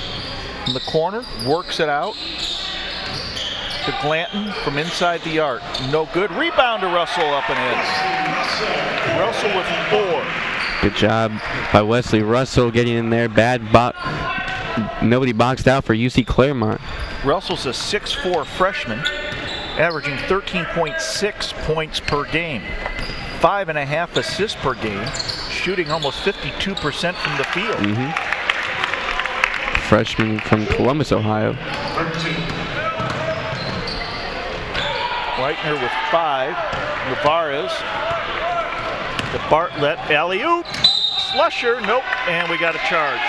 in the corner, works it out to Glanton from inside the arc. No good. Rebound to Russell, up and in. Russell with 4. Good job by Wesley Russell getting in there. Nobody boxed out for UC Clermont. Russell's a 6'4" freshman, averaging 13.6 points per game, 5.5 assists per game, shooting almost 52% from the field. Freshman from Columbus, Ohio. Leitner with 5. Navarez to Bartlett, alley-oop. Slusher, nope, and we got a charge.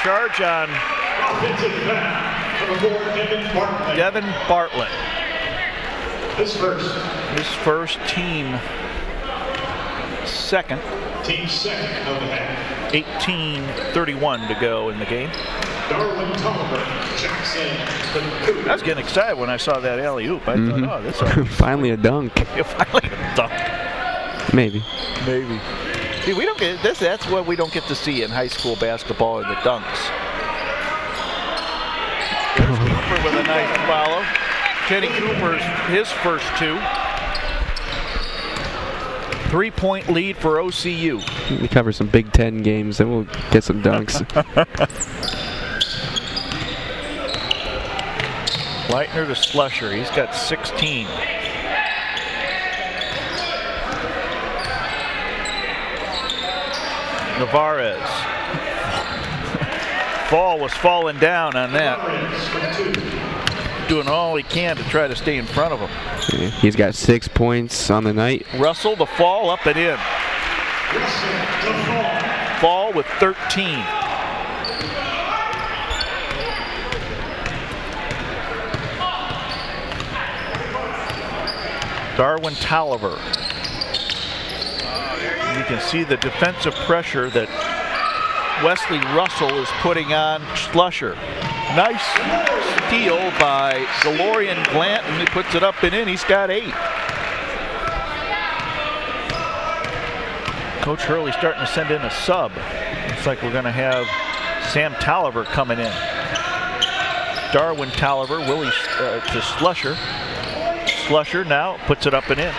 Charge on Devin Bartlett. His first, team second. Team second of the half. 18:31 to go in the game. Darwin Tolliver checks in. I was getting excited when I saw that alley-oop. I thought, oh, this is finally a dunk. Yeah, finally a dunk. Maybe. See, we don't get this. That's what we don't get to see in high school basketball, are the dunks. There's Cooper with a nice follow. Kenny Cooper's his first 2. 3-point lead for OCU. We cover some Big Ten games, then we'll get some dunks. Leitner to Slusher. He's got 16. Navarez. Fall was falling down on that. doing all he can to try to stay in front of him. Yeah, he's got 6 points on the night. Russell, the fall, up and in. Fall with 13. Darwin Tolliver. You can see the defensive pressure that Wesley Russell is putting on Schlusher. Nice steal by DeLorean Glanton. He puts it up and in. He's got 8. Coach Hurley starting to send in a sub. Looks like we're going to have Sam Tolliver coming in. Darwin Tolliver, Willie to Schlusher. Schlusher now puts it up and in.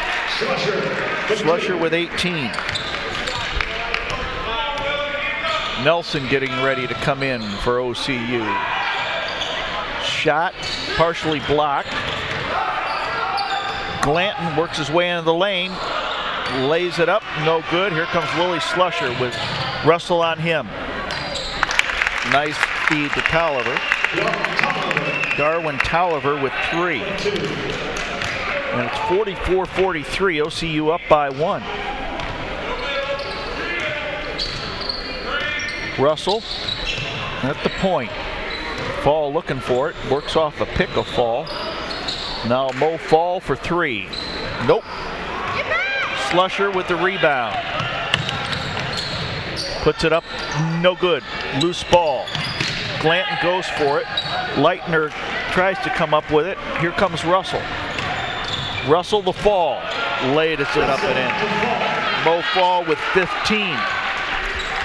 Schlusher with 18. Nelson getting ready to come in for OCU. Shot partially blocked. Glanton works his way into the lane. Lays it up, no good. Here comes Willie Schlusher with Russell on him. Nice feed to Tolliver. Darwin Tolliver with 3. And it's 44-43, OCU up by 1. Russell at the point. Fall looking for it, works off a pick of Fall. Now Mo Fall for 3. Nope. Schlusher with the rebound. Puts it up, no good. Loose ball. Glanton goes for it. Leitner tries to come up with it. Here comes Russell. Russell the Fall. Laid it up and in. Mo Fall with 15.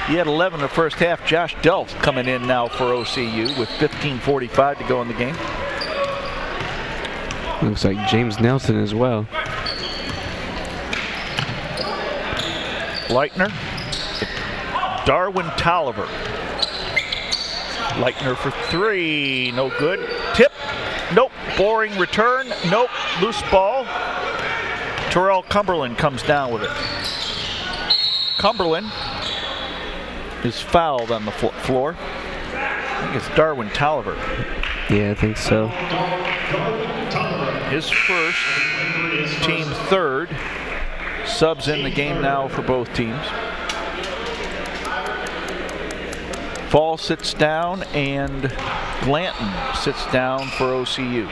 He had 11 in the first half. Josh Delft coming in now for OCU with 15:45 to go in the game. Looks like James Nelson as well. Leitner. Darwin Tolliver. Leitner for 3. No good. Tip. Nope. Boring return. Nope. Loose ball. Terrell Cumberland comes down with it. Cumberland is fouled on the floor. I think it's Darwin Tolliver. Yeah, I think so. His first, team third. Subs in the game now for both teams. Fall sits down and Glanton sits down for OCU.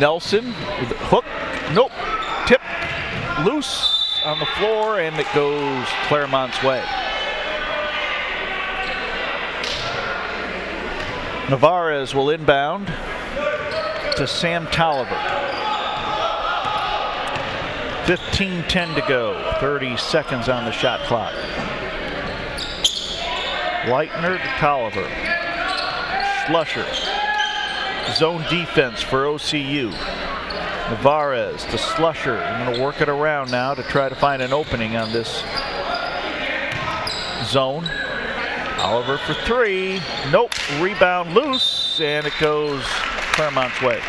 Nelson with the hook. Nope. Tip. Loose on the floor, and it goes Clermont's way. Navarez will inbound to Sam Tolliver. 15:10 to go. 30 seconds on the shot clock. Leitner to Tolliver. Schlusher. Zone defense for OCU. Navarez to Schlusher. I'm going to work it around now to try to find an opening on this zone. Oliver for 3. Nope. Rebound loose, and it goes Clermont's way.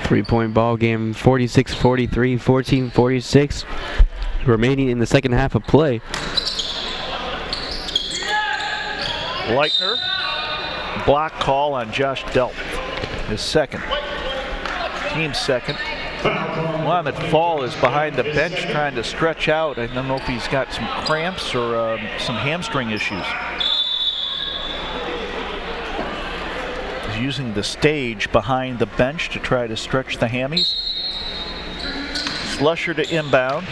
3-point ball game, 46-43, 14-46. Remaining in the second half of play. Leitner. Block call on Josh Delp. His second. Team's second. Mohamed Fall is behind the bench trying to stretch out. I don't know if he's got some cramps or some hamstring issues. He's using the stage behind the bench to try to stretch the hammies. Schlusher to inbound.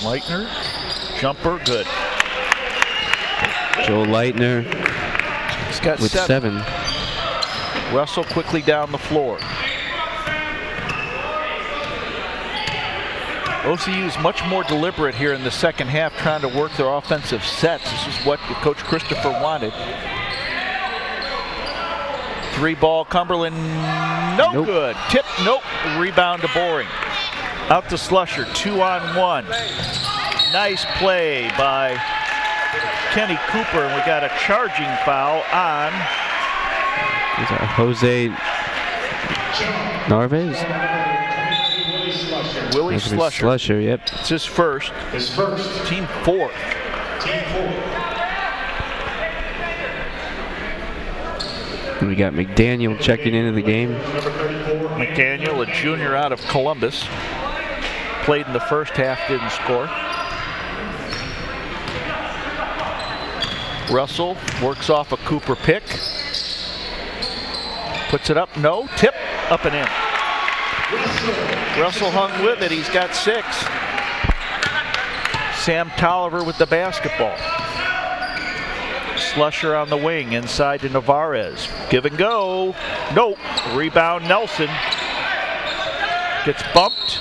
Leitner. Jumper, good. Joel Leitner He's got with 7. Russell quickly down the floor. OCU is much more deliberate here in the second half, trying to work their offensive sets. This is what Coach Christopher wanted. 3-ball, Cumberland, no good. Tip, nope. Rebound to Boring. Out to Schlusher, 2-on-1. Nice play by Kenny Cooper, and we got a charging foul on Jose Narvaez? Willie Schlusher. Schlusher, yep. It's his first. Team fourth. We got McDaniel checking into the game. McDaniel, a junior out of Columbus. Played in the first half, didn't score. Russell works off a Cooper pick. Puts it up, no, tip, up and in. Russell hung with it, he's got 6. Sam Tolliver with the basketball. Slusher on the wing, inside to Navarez. Give and go, nope. Rebound Nelson. Gets bumped,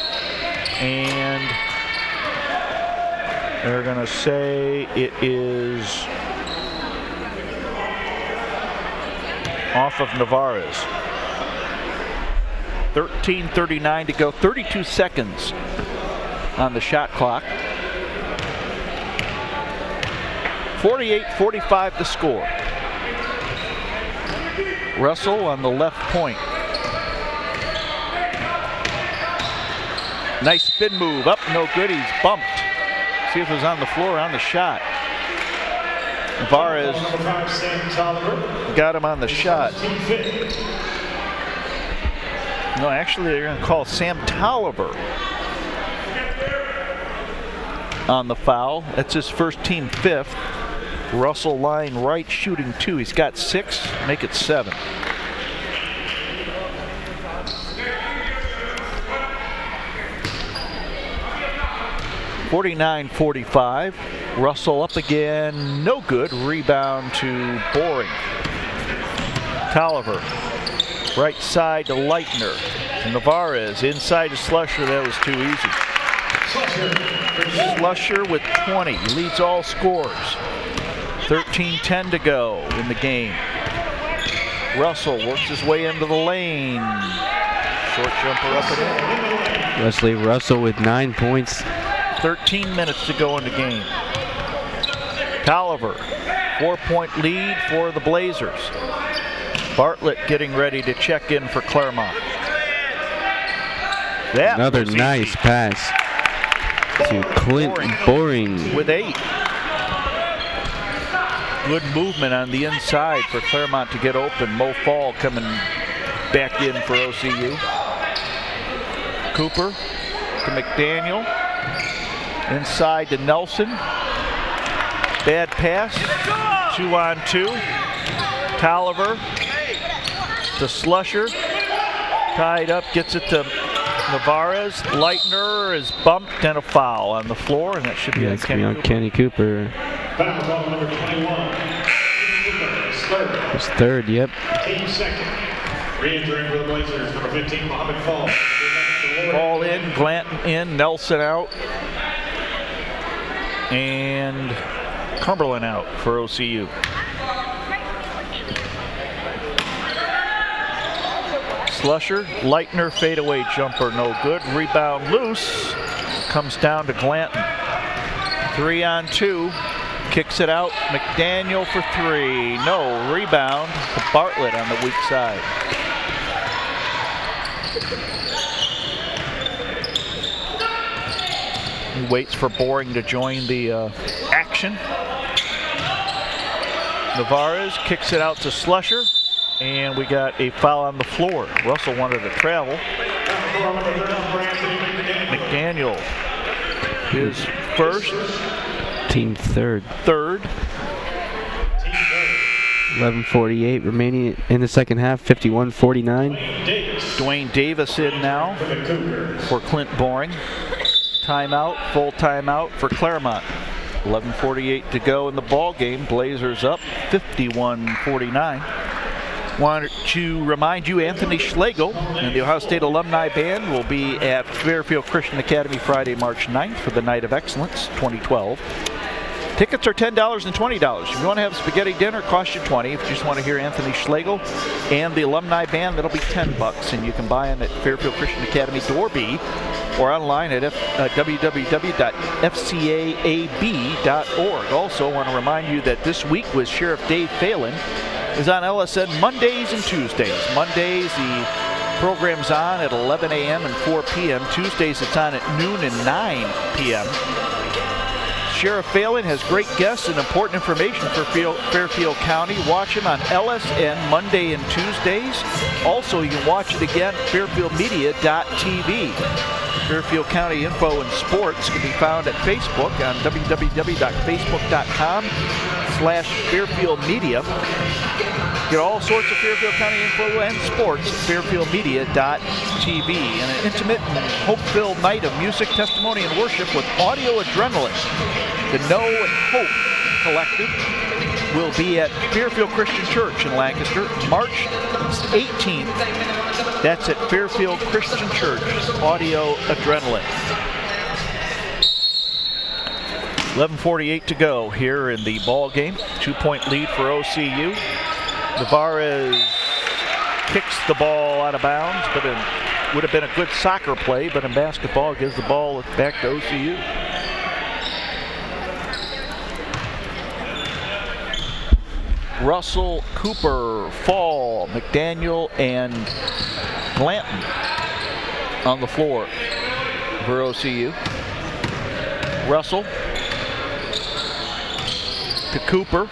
and they're gonna say it is off of Navarez. 13:39 to go, 32 seconds on the shot clock. 48-45 the score. Russell on the left point. Nice spin move, up, no good, he's bumped. See if it was on the floor on the shot. Navarez got him on the shot. No, actually they're going to call Sam Tolliver on the foul. That's his first, team 5th. Russell lying right, shooting 2. He's got 6, make it 7. (49-45). Russell up again, no good. Rebound to Boring. Tolliver, right side to Leitner. Navarez inside to Slusher. That was too easy. Slusher with 20, leads all scorers. 13:10 to go in the game. Russell works his way into the lane. Short jumper up and in. Wesley Russell with 9 points. 13 minutes to go in the game. Tolliver, 4-point lead for the Blazers. Bartlett getting ready to check in for Clermont. That another nice pass to Clint Boring with 8. Good movement on the inside for Clermont to get open. Mo Fall coming back in for OCU. Cooper to McDaniel. Inside to Nelson. Bad pass. 2-on-2. Tolliver to Slusher. Tied up, gets it to Navarez. Leitner is bumped and a foul on the floor, and that should be on Kenny Cooper. It's third, yep. Re-entering for the Blazers, number 15, Mohamed Fall. Fall in, Glanton in, Nelson out, and Cumberland out for OCU. Slusher, Leitner fadeaway jumper, no good. Rebound loose, comes down to Glanton. 3-on-2, kicks it out. McDaniel for 3, no. Rebound to Bartlett on the weak side. He waits for Boring to join the action. Navarez kicks it out to Slusher, and we got a foul on the floor. Russell wanted to travel. McDaniel, his first. Team third. 11:48 remaining in the second half, 51-49. Dwayne Davis in now for Clint Boring. Timeout, full timeout for Clermont. 11:48 to go in the ball game. Blazers up 51-49. Wanted to remind you, Anthony Schlegel and the Ohio State Alumni Band will be at Fairfield Christian Academy Friday, March 9th for the Night of Excellence 2012. Tickets are $10 and $20. If you want to have spaghetti dinner, it costs you $20. If you just want to hear Anthony Schlegel and the Alumni Band, that'll be $10, and you can buy them at Fairfield Christian Academy Door B or online at www.fcaab.org. Also, want to remind you that this week with Sheriff Dave Phelan is on LSN Mondays and Tuesdays. Mondays, the program's on at 11 a.m. and 4 p.m. Tuesdays, it's on at noon and 9 p.m. Sheriff Phelan has great guests and important information for Fairfield County. Watch him on LSN Monday and Tuesdays. Also, you can watch it again at fairfieldmedia.tv. Fairfield County info and sports can be found at Facebook on www.facebook.com/FairfieldMedia. Get all sorts of Fairfield County info and sports at fairfieldmedia.tv. And an intimate and hope-filled night of music, testimony, and worship with audio adrenaline. The Know and Hope Collective will be at Fairfield Christian Church in Lancaster, March 18th. That's at Fairfield Christian Church, audio adrenaline. 11:48 to go here in the ball game. 2-point lead for OCU. Navarez kicks the ball out of bounds, but it would have been a good soccer play, but in basketball gives the ball back to OCU. Russell, Cooper, Fall, McDaniel, and Glanton on the floor for OCU. Russell to Cooper,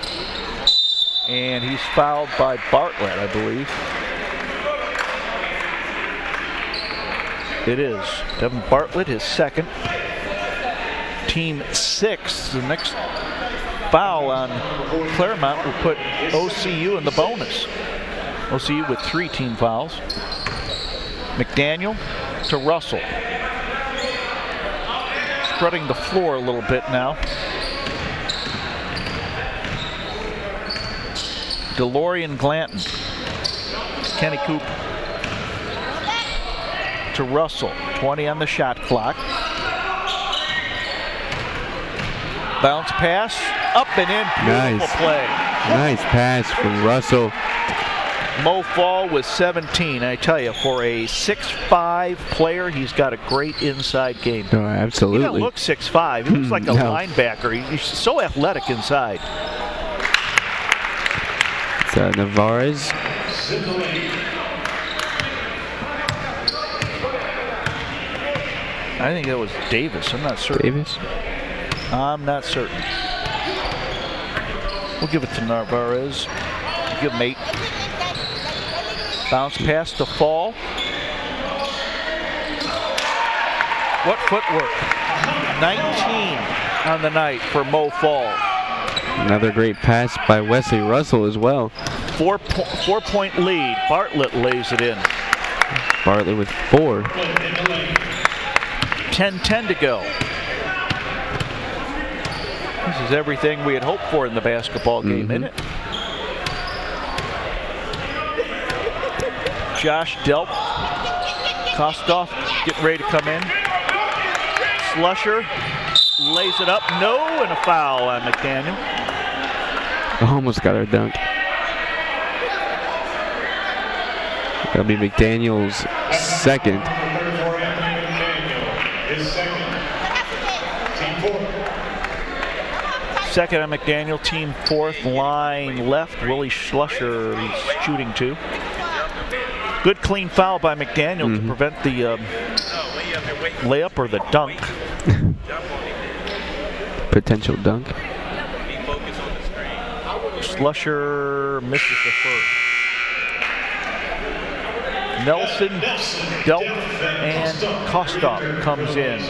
and he's fouled by Bartlett, I believe. It is. Devin Bartlett, his second. Team 6. The next foul on Clermont will put OCU in the bonus. OCU with 3 team fouls. McDaniel to Russell. Spreading the floor a little bit now. DeLorean Glanton. Kenny Cooper. To Russell. 20 on the shot clock. Bounce pass. Up and in. Beautiful play. Nice pass from Russell. Mo Fall with 17. I tell you, for a 6'5" player, he's got a great inside game. Oh, absolutely. He doesn't look 6'5". He looks like a linebacker. He's so athletic inside. It's Navarez. I think that was Davis. I'm not certain. Davis? I'm not certain. We'll give it to Navarez. Give him 8. Bounce pass to Fall. What footwork. 19 on the night for Mo Fall. Another great pass by Wesley Russell as well. 4-point lead. Bartlett lays it in. Bartlett with 4. 10-10 to go. This is everything we had hoped for in the basketball game, isn't it? Josh Delp. Kostoff getting ready to come in. Slusher lays it up. No, and a foul on McDaniel. Almost got our dunk. That'll be McDaniel's second. Second on McDaniel, team 4th, line left. Willie Slusher shooting 2. Good clean foul by McDaniel to prevent the layup or the dunk. Potential dunk. Slusher misses the first. Nelson, Delp, and Kostoff comes in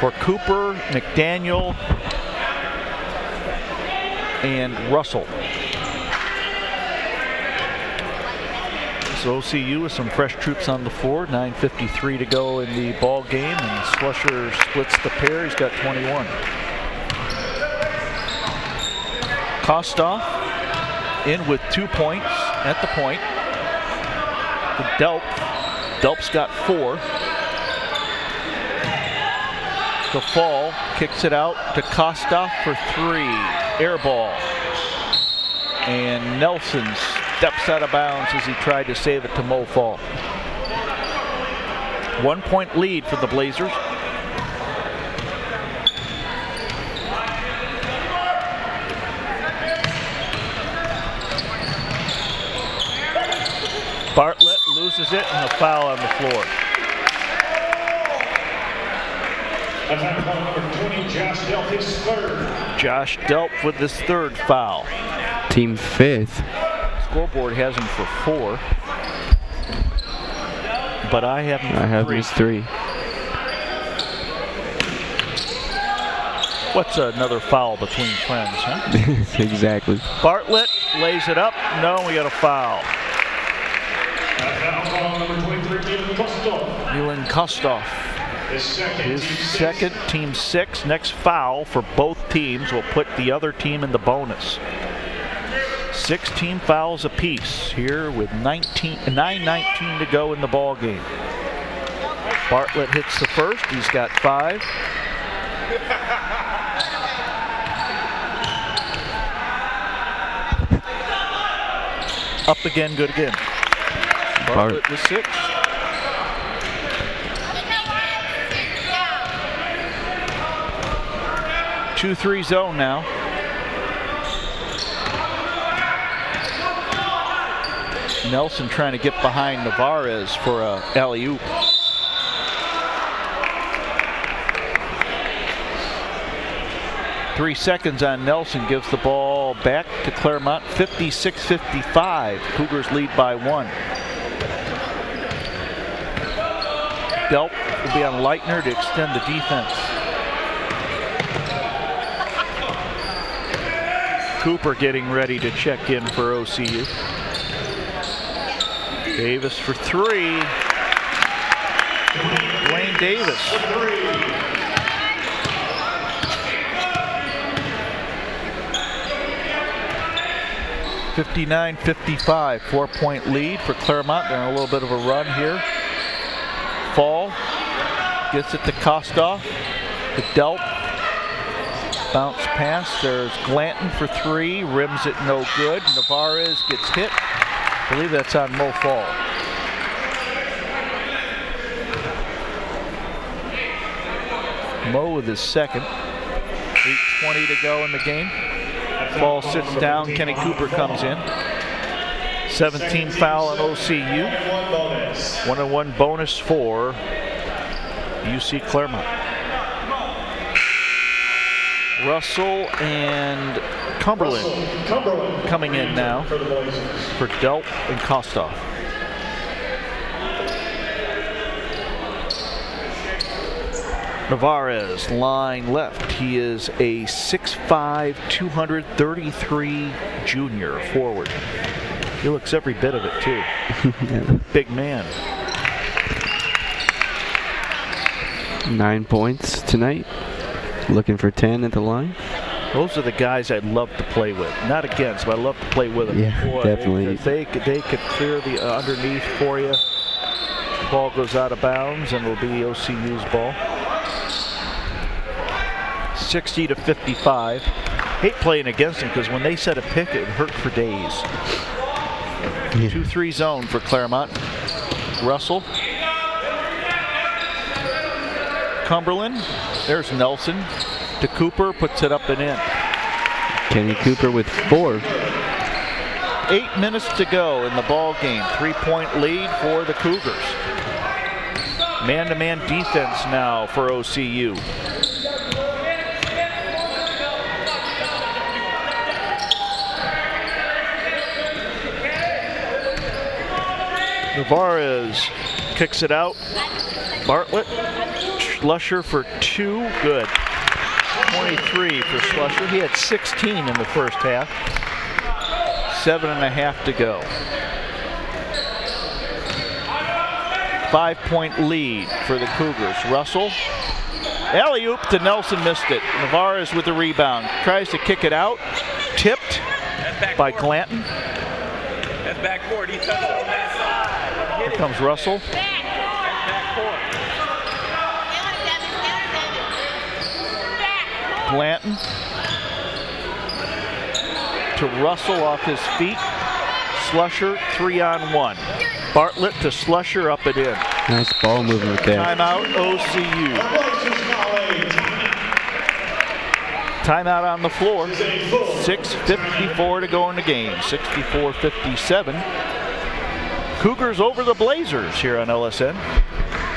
for Cooper, McDaniel, and Russell. So OCU with some fresh troops on the floor. 9:53 to go in the ball game, and Slusher splits the pair. He's got 21. Kostoff in with 2 points at the point. To Delp. Delp's got 4. The Fall kicks it out to Kostoff for 3. Air ball. And Nelson steps out of bounds as he tried to save it to Mo Fall. 1 point lead for the Blazers. Bartlett loses it and a foul on the floor. That's number 20, Josh Delp, his third. Josh Delp with his third foul. Team fifth. Scoreboard has him for 4. But I have him for 3. I have him as 3. What's another foul between friends, huh? Exactly. Bartlett lays it up. No, we got a foul. Number 23, Milan Kostov. His second, team 6. Next foul for both teams will put the other team in the bonus. 6 team fouls apiece here with 9:19 to go in the ball game. Bartlett hits the first. He's got 5. Up again, good again. Bartlett with 6. Two 3 zone now. Nelson trying to get behind Navarez for a alley-oop. Three seconds on Nelson gives the ball back to Clermont. 56-55. Cougars lead by 1. Delp will be on Leitner to extend the defense. Cooper getting ready to check in for OCU. Davis for 3. Dwayne Davis. (59-55), 4-point lead for Clermont. They're on a little bit of a run here. Fall gets it to Kostov. To Delp. Bounce pass. There's Glanton for 3. Rims it no good. Navarez gets hit. I believe that's on Mo Fall. Mo with his second. 8:20 to go in the game. Fall sits down. Kenny Cooper comes in. 17 foul on OCU. 1-1 bonus for UC Clermont. Russell and Cumberland coming in now for Delp and Kostov. Navarez, line left. He is a 6'5", 233 junior forward. He looks every bit of it, too. Big man. 9 points tonight. Looking for 10 at the line. Those are the guys I'd love to play with. Not against, but I love to play with them. Yeah, boy, definitely. If they could clear the underneath for you. Ball goes out of bounds and it'll be OCU's ball. 60-55. Hate playing against them because when they set a pick, it hurt for days. 2-3 zone for Clermont. Russell. Cumberland. There's Nelson. To Cooper, puts it up and in. Kenny Cooper with 4. 8 minutes to go in the ball game. 3-point lead for the Cougars. Man-to-man defense now for OCU. Navarez kicks it out. Bartlett. Schlusher for 2. Good. 23 for Schlusher. He had 16 in the first half. 7.5 to go. 5-point lead for the Cougars. Russell. Alley-oop to Nelson, missed it. Navarez with the rebound. Tries to kick it out. Tipped by Glanton. That's backboard. He touched on that side. Here comes Russell. Glanton to Russell off his feet. Schlusher 3-on-1. Bartlett to Schlusher, up and in. Nice ball movement there. Timeout OCU. Timeout on the floor. 6:54 to go in the game. 64-57. Cougars over the Blazers here on LSN.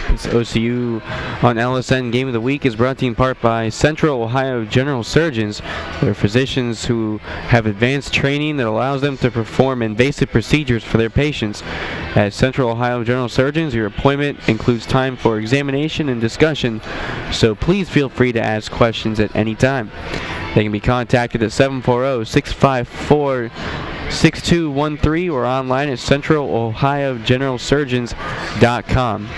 This OCU on LSN Game of the Week is brought to you in part by Central Ohio General Surgeons. They're physicians who have advanced training that allows them to perform invasive procedures for their patients. At Central Ohio General Surgeons, your appointment includes time for examination and discussion, so please feel free to ask questions at any time. They can be contacted at 740-654-6213 or online at centralohiogeneralsurgeons.com.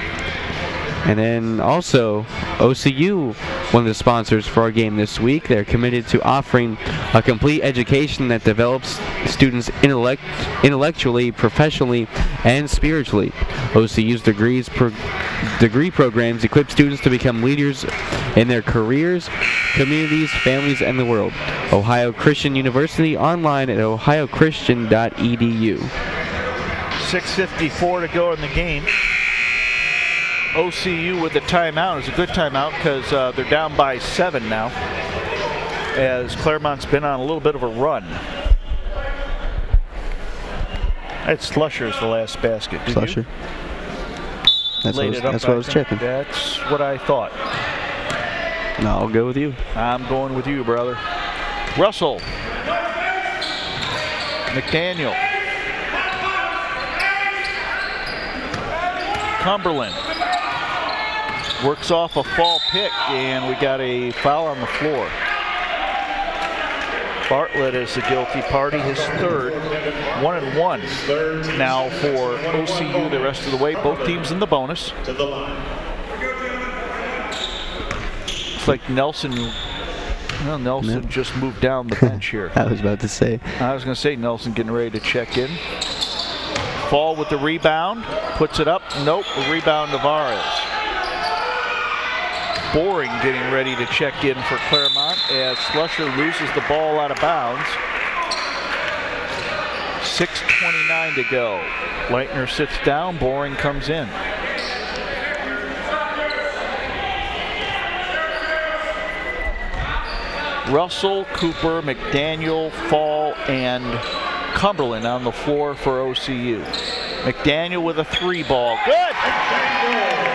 And then also, OCU, one of the sponsors for our game this week. They're committed to offering a complete education that develops students intellectually, professionally, and spiritually. OCU's degree programs equip students to become leaders in their careers, communities, families, and the world. Ohio Christian University, online at ohiochristian.edu. 6:54 to go in the game. OCU with the timeout. It's a good timeout because they're down by 7 now, as Clermont's been on a little bit of a run. That's Slusher's the last basket. Slusher. That's what I was checking. That's what I thought. No, I'll go with you. I'm going with you, brother. Russell. McDaniel. Cumberland. Works off a fall pick, and we got a foul on the floor. Bartlett is the guilty party, his third. 1-1 now for OCU the rest of the way. Both teams in the bonus. It's like Nelson. Well, Nelson just moved down the bench here. I was about to say. I was going to say Nelson getting ready to check in. Fall with the rebound. Puts it up. Nope. The rebound, Navarez. Boring getting ready to check in for Clermont as Slusher loses the ball out of bounds. 6:29 to go. Leitner sits down. Boring comes in. Russell, Cooper, McDaniel, Fall, and Cumberland on the floor for OCU. McDaniel with a 3 ball. Good!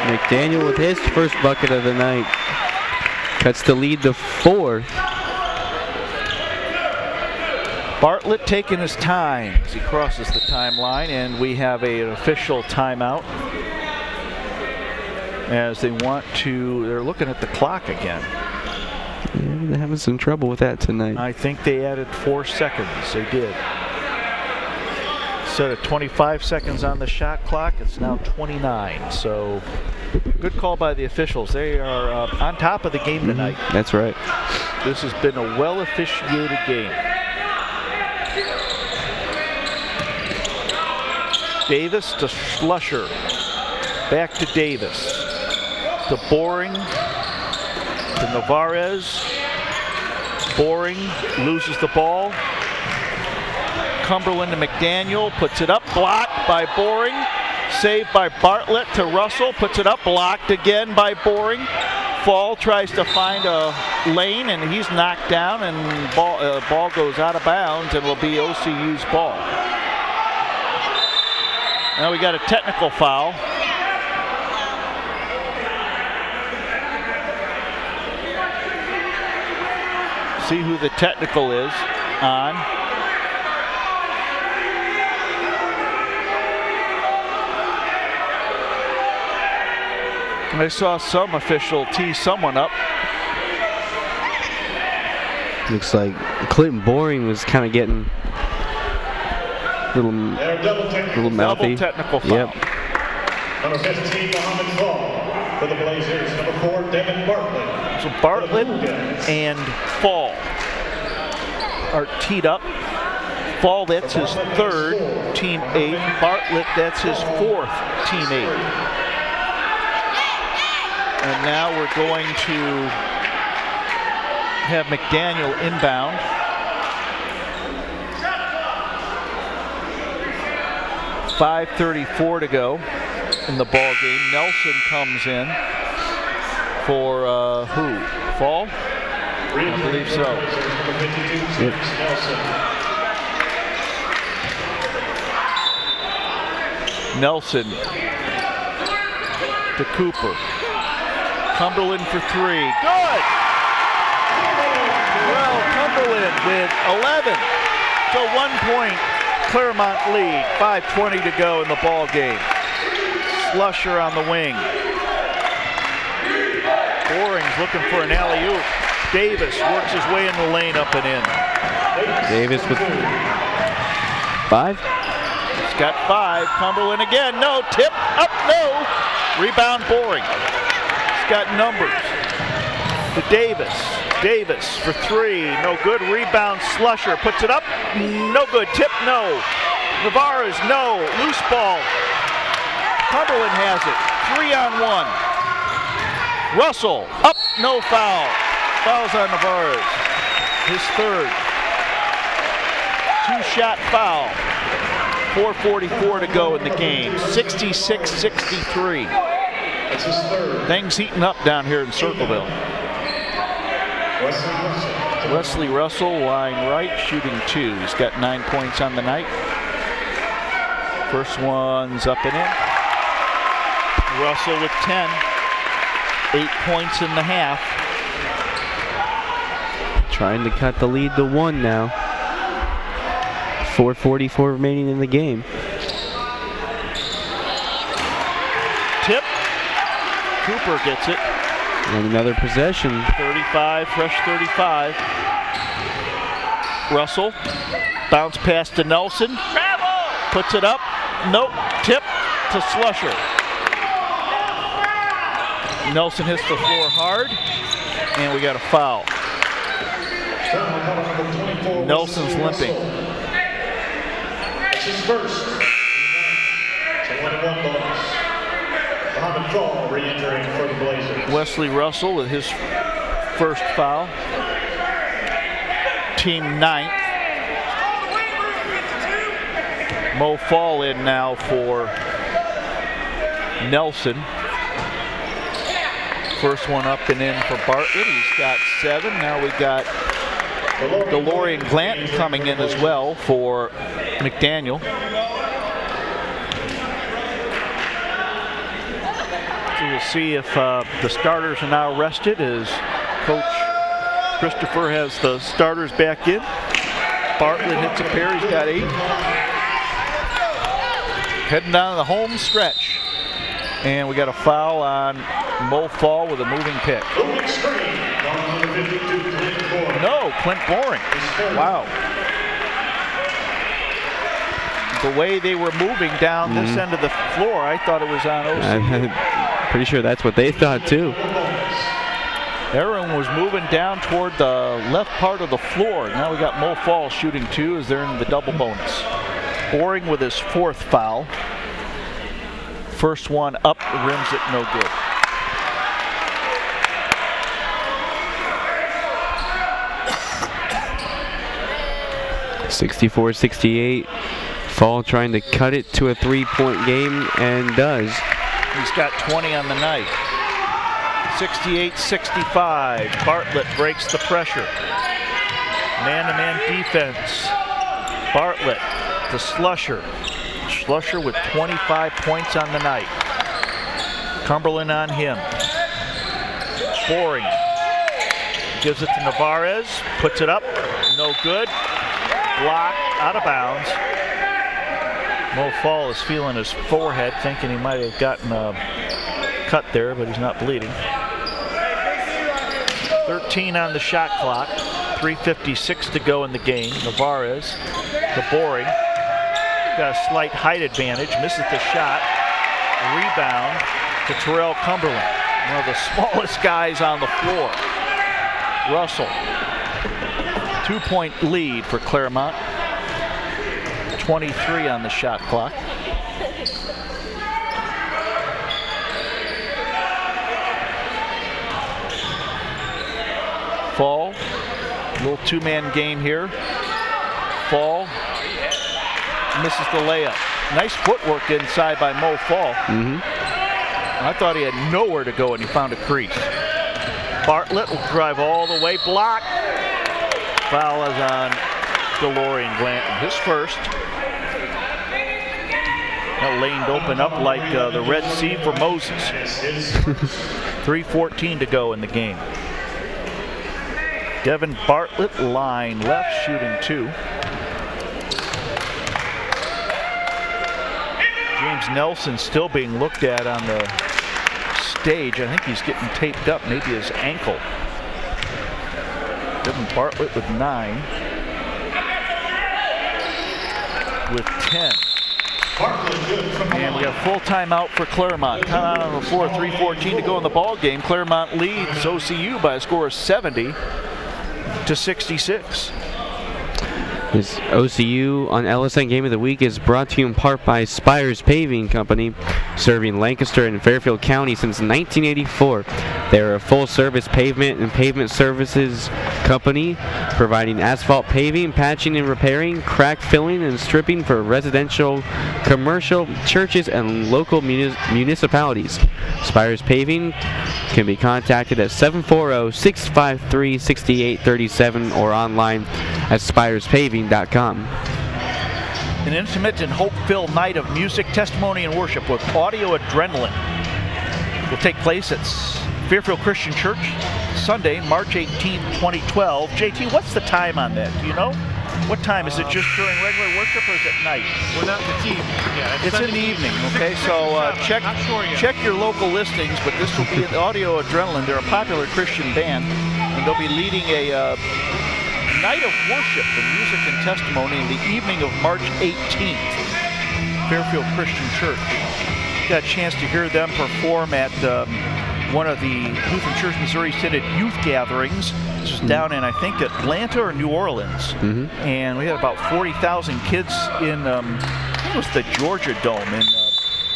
McDaniel with his first bucket of the night. Cuts the lead to 4. Bartlett taking his time as he crosses the timeline, and we have an official timeout as they're looking at the clock again. Yeah, they're having some trouble with that tonight. I think they added 4 seconds. They did. Instead of 25 seconds on the shot clock, it's now 29. So good call by the officials. They are on top of the game tonight. That's right. This has been a well-officiated game. Davis to Slusher. Back to Davis. To Boring. To Navarez. Boring loses the ball. Cumberland to McDaniel, puts it up, blocked by Boring. Saved by Bartlett to Russell, puts it up, blocked again by Boring. Fall tries to find a lane, and he's knocked down, and ball goes out of bounds, and will be OCU's ball. Now we got a technical foul. See who the technical is on. I saw some official tee someone up. Looks like Clinton Boring was kind of getting a little mouthy. Double technical foul. Yep. Number 15, Mohammed Fall. For the Blazers, number 4, Devin Bartlett. So Bartlett and Fall are teed up. Fall, that's his 3rd, team 8. Bartlett, that's his 4th, team 8. And now we're going to have McDaniel inbound. .534 to go in the ball game. Nelson comes in for who? Fall? I believe so. Nelson to Cooper. Cumberland for three. Good! Well, Cumberland with 11. So 1 point Clermont lead. 5:20 to go in the ball game. Slusher on the wing. Boring's looking for an alley-oop. Davis works his way in the lane, up and in. Davis with 5. He's got 5. Cumberland again. No. Tip. Up. No. Rebound Boring. He's got numbers. To Davis. Davis for 3. No good. Rebound Slusher. Puts it up. No good. Tip. No. Navarez. No. Loose ball. Cumberland has it. 3-on-1. Russell. Up. No foul. Fouls on Navarez. His third. 2-shot foul. 4:44 to go in the game. 66-63. Things heating up down here in Circleville. Wesley Russell lying right, shooting 2. He's got 9 points on the night. First one's up and in. Russell with 10. 8 points in the half. Trying to cut the lead to 1 now. 4:44 remaining in the game. Tip. Cooper gets it. And another possession. 35, fresh 35. Russell. Bounce pass to Nelson. Puts it up. Nope. Tip to Slusher. Nelson hits the floor hard. And we got a foul. Nelson's limping. His first. So 1-1 bonus. Mohamed Fall re-entering for the Blazers. Wesley Russell with his first foul. Team 9th. Mo Fall in now for Nelson. First one up and in for Bartlett. He's got 7. Now we got DeLorean Glanton coming in as well for McDaniel. So we'll see if the starters are now rested as Coach Christopher has the starters back in. Bartlett hits a pair. He's got 8. Heading down the home stretch. And we got a foul on Mo Fall with a moving pick. No, Clint Boring. Wow. The way they were moving down this end of the floor, I thought it was on OCU. I'm pretty sure that's what they thought too. Everyone was moving down toward the left part of the floor. Now we got Mo Fall shooting 2 as they're in the double bonus. Boring with his 4th foul. First one up, rims it no good. (64-68). Fall trying to cut it to a 3-point game and does. He's got 20 on the night. 68-65. Bartlett breaks the pressure. Man-to-man defense. Bartlett to Slusher. Slusher with 25 points on the night. Cumberland on him. Boring. Gives it to Navarez. Puts it up. No good. Block. Out of bounds. Mo Fall is feeling his forehead, thinking he might have gotten a cut there, but he's not bleeding. 13 on the shot clock. 3:56 to go in the game. Navarez to Boring. Got a slight height advantage. Misses the shot. Rebound to Terrell Cumberland. One of the smallest guys on the floor. Russell. 2-point lead for Clermont. 23 on the shot clock. Fall. Little 2-man game here. Fall. Misses the layup. Nice footwork inside by Mo Fall. I thought he had nowhere to go and he found a crease. Bartlett will drive all the way. Block. Foul is on DeLorean Glanton. His first. That lane opened up like the Red Sea for Moses. 3:14 to go in the game. Devin Bartlett, line left, shooting 2. James Nelson still being looked at on the stage. I think he's getting taped up, maybe his ankle. Devin Bartlett with 9. With 10. And we got a full timeout for Clermont. Timeout on the floor, 3:14 to go in the ball game. Clermont leads OCU by a score of 70-66. This OCU on LSN Game of the Week is brought to you in part by Spires Paving Company, serving Lancaster and Fairfield County since 1984. They're a full-service pavement and pavement services company, providing asphalt paving, patching and repairing, crack filling and stripping for residential, commercial, churches, and local municipalities. Spires Paving can be contacted at 740-653-6837 or online at spirespaving.com. An intimate and hope-filled night of music, testimony, and worship with Audio Adrenaline will take place at Fairfield Christian Church Sunday, March 18th, 2012. JT, what's the time on that? Do you know? What time? Is it just during regular worship or is it night? We're not the team. Yeah, it's in the evening, okay? So check your local listings, but this will be at Audio Adrenaline. They're a popular Christian band, and they'll be leading a night of worship and music and testimony in the evening of March 18th. Fairfield Christian Church. Got a chance to hear them perform at one of the Lutheran Church Missouri Synod youth gatherings. This was down in, I think, Atlanta or New Orleans. And we had about 40,000 kids in, I think it was the Georgia Dome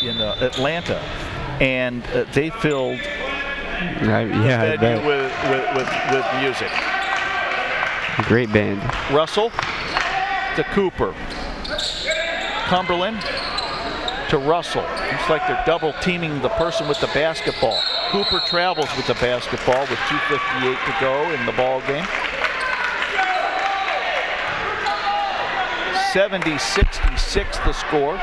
in Atlanta. And they filled the venue with music. Great band. Russell to Cooper. Cumberland to Russell. Looks like they're double teaming the person with the basketball. Cooper travels with the basketball with 2:58 to go in the ball game. 70-66 the score.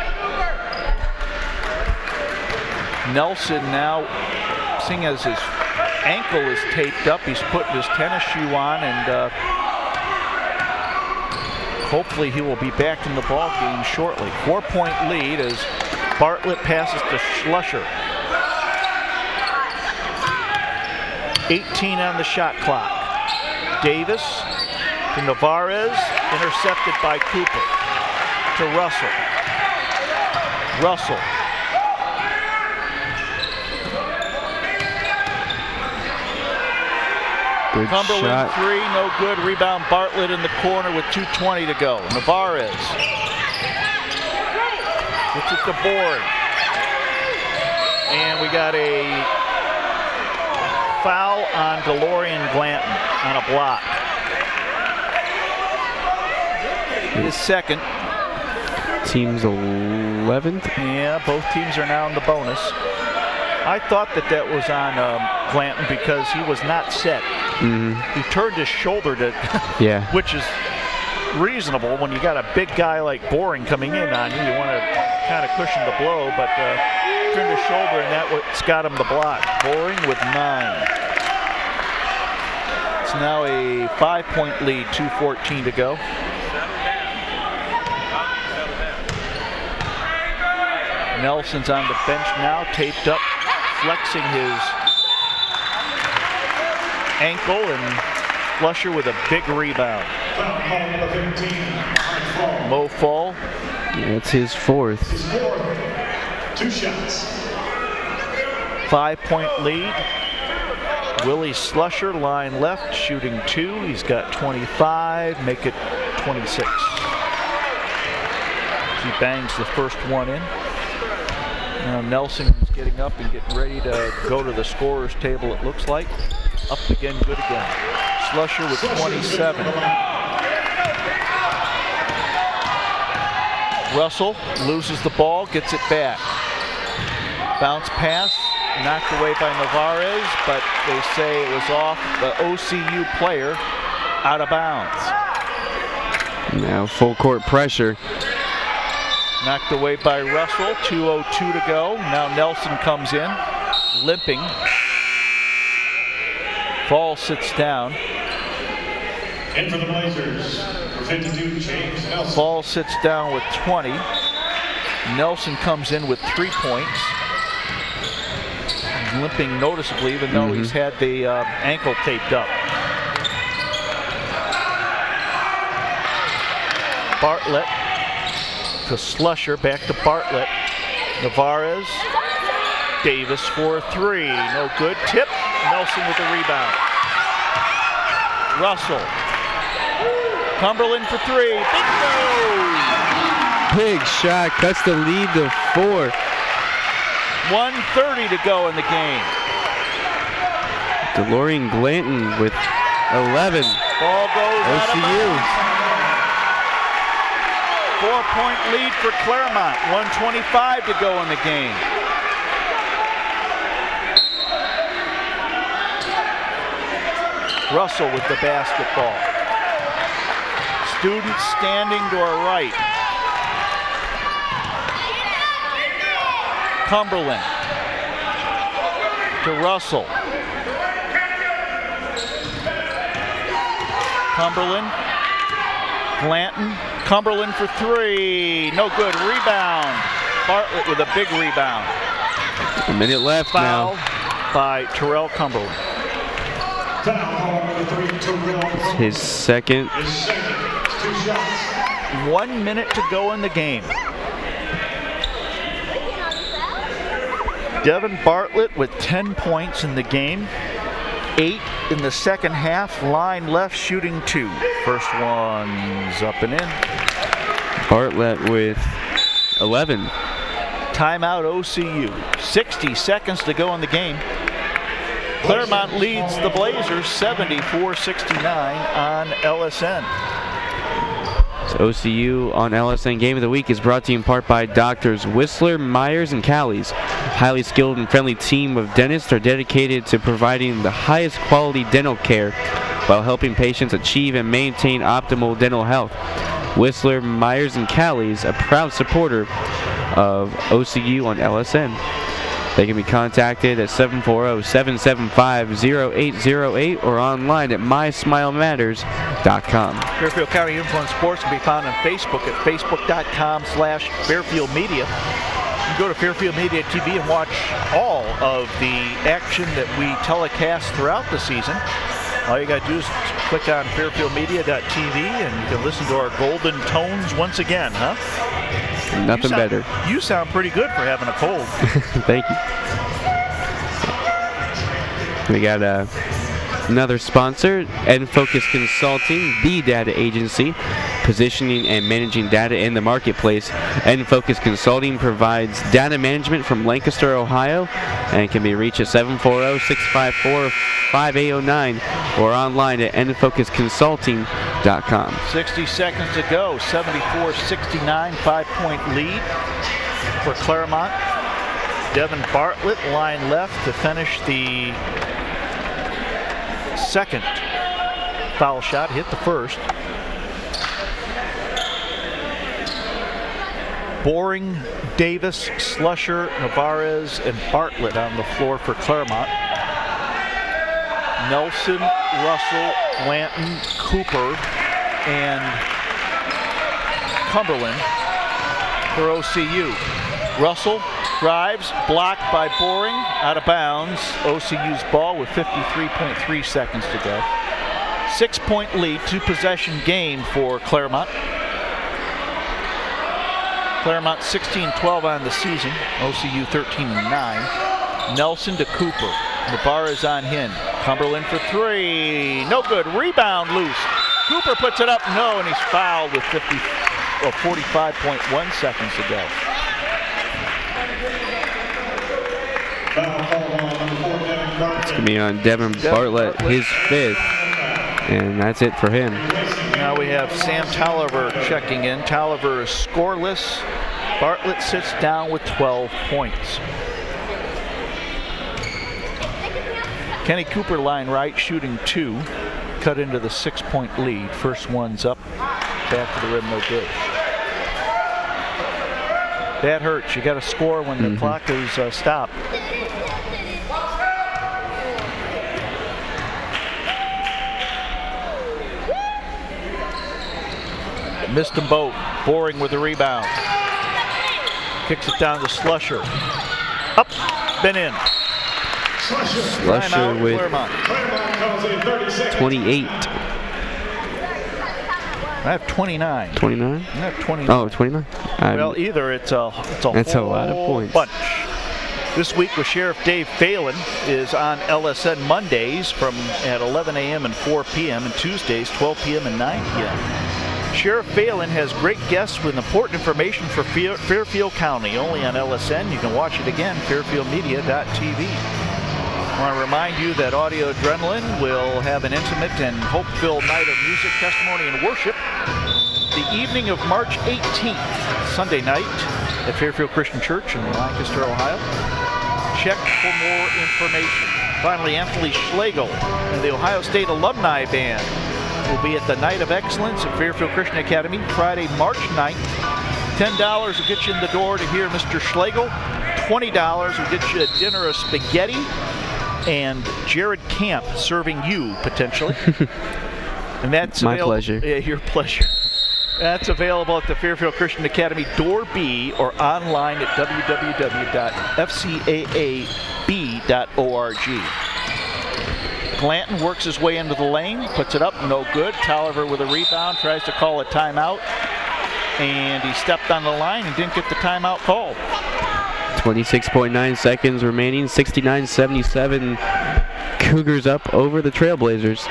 Nelson now, seeing as his ankle is taped up, he's putting his tennis shoe on, and hopefully he will be back in the ball game shortly. 4-point lead as Bartlett passes to Schlusher. 18 on the shot clock. Davis to Navarez, intercepted by Cooper. To Russell. Russell. Good Cumberland shot. 3, no good. Rebound Bartlett in the corner with 2:20 to go. Navarez gets it to board. And we got a foul on DeLorean Glanton on a block. His second. Team's 11th. Yeah, both teams are now in the bonus. I thought that was on Glanton because he was not set. He turned his shoulder to, which is reasonable when you got a big guy like Boring coming in on you. You want to kind of cushion the blow, but turned his shoulder, and that's got him the block. Boring with 9. It's now a 5-point lead, 2:14 to go. Nelson's on the bench now, taped up, flexing his ankle, and Flusher with a big rebound. Mo Fall. That's his 4th. 2 shots. 5-point lead. Willie Slusher, line left, shooting 2. He's got 25, make it 26. He bangs the first one in. Now Nelson is getting up and getting ready to go to the scorer's table, it looks like. Up again, good again. Slusher with 27. Russell loses the ball, gets it back. Bounce pass, knocked away by Navarez, but they say it was off the OCU player, out of bounds. Now full court pressure. Knocked away by Russell. 2:02 to go. Now Nelson comes in, limping. Fall sits down. In for the Blazers, for 52, James Nelson. Fall sits down with 20. Nelson comes in with 3 points. Limping noticeably, even though he's had the ankle taped up. Bartlett to Slusher, back to Bartlett. Navarez, Davis for 3, no good. Tip, Nelson with the rebound. Russell, Cumberland for 3, bingo! Big shot, cuts the lead to 4. 1:30 to go in the game. DeLorean Glanton with 11. Ball goes out of OCU. bounds. 4-point lead for Clermont. 1:25 to go in the game. Russell with the basketball. Students standing to our right. Cumberland to Russell. Cumberland, Glanton, Cumberland for 3, no good. Rebound. Bartlett with a big rebound. A minute left Foul now. By Terrell Cumberland. It's his second. 1 minute to go in the game. Devin Bartlett with 10 points in the game. 8 in the second half. Line left, shooting 2. First one's up and in. Bartlett with 11. Timeout OCU. 60 seconds to go in the game. Clermont leads the Blazers 74-69 on LSN. So OCU on LSN Game of the Week is brought to you in part by Doctors Whistler, Myers, and Callies. Highly skilled and friendly team of dentists are dedicated to providing the highest quality dental care while helping patients achieve and maintain optimal dental health. Whistler, Myers, and Callies, a proud supporter of OCU on LSN. They can be contacted at 740-775-0808 or online at mysmilematters.com. Fairfield County Influence Sports can be found on Facebook at facebook.com/Fairfield Media. You can go to Fairfield Media TV and watch all of the action that we telecast throughout the season. All you got to do is click on fairfieldmedia.tv and you can listen to our golden tones once again, huh? Nothing better. You sound pretty good for having a cold. Thank you. We got another sponsor, Focus Consulting, the data agency, positioning and managing data in the marketplace. Focus Consulting provides data management from Lancaster, Ohio, and can be reached at 740-654-5809 or online at nfocusconsulting.com. 60 seconds to go. 74-69, 5-point lead for Clermont. Devin Bartlett, line left to finish the second foul shot. Hit the first. Boring, Davis, Slusher, Navarez, and Bartlett on the floor for Clermont. Nelson, Russell, Glanton, Cooper, and Cumberland for OCU. Russell drives, blocked by Boring, out of bounds. OCU's ball with 53.3 seconds to go. 6-point lead, 2-possession game for Clermont. Clermont 16-12 on the season. OCU 13-9. Nelson to Cooper. Navarez on him. Cumberland for 3. No good. Rebound loose. Cooper puts it up. No, and he's fouled with 45.1 seconds to go. It's going to be on Devin Bartlett, his 5th, and that's it for him. Now we have Sam Tolliver checking in. Tolliver is scoreless. Bartlett sits down with 12 points. Kenny Cooper, line right, shooting 2. Cut into the 6-point lead. First one's up. Back to the rim, no good. That hurts. You got to score when the clock is stopped. Missed them both. Boring with the rebound. Kicks it down to Slusher. Up, been in. Slusher with Clermont. 28. I have 29. 29? I have 29. Oh, 29. Well, either it's a lot of points. Bunch. This week with Sheriff Dave Phelan is on LSN Mondays at 11 a.m. and 4 p.m. and Tuesdays 12 p.m. and 9 p.m. Sheriff Phelan has great guests with important information for Fairfield County. Only on LSN. You can watch it again, fairfieldmedia.tv. I want to remind you that Audio Adrenaline will have an intimate and hope-filled night of music, testimony, and worship the evening of March 18th, Sunday night, at Fairfield Christian Church in Lancaster, Ohio. Check for more information. Finally, Anthony Schlegel and the Ohio State Alumni Band will be at the Night of Excellence at Fairfield Christian Academy, Friday, March 9th. $10 will get you in the door to hear Mr. Schlegel. $20 will get you a dinner of spaghetti and Jared Camp serving you, potentially. And that's my pleasure. Yeah, your pleasure. That's available at the Fairfield Christian Academy Door B or online at www.fcaab.org. Glanton works his way into the lane, puts it up, no good. Tolliver with a rebound, tries to call a timeout, and he stepped on the line and didn't get the timeout called. 26.9 seconds remaining, 69-77. Cougars up over the Trailblazers.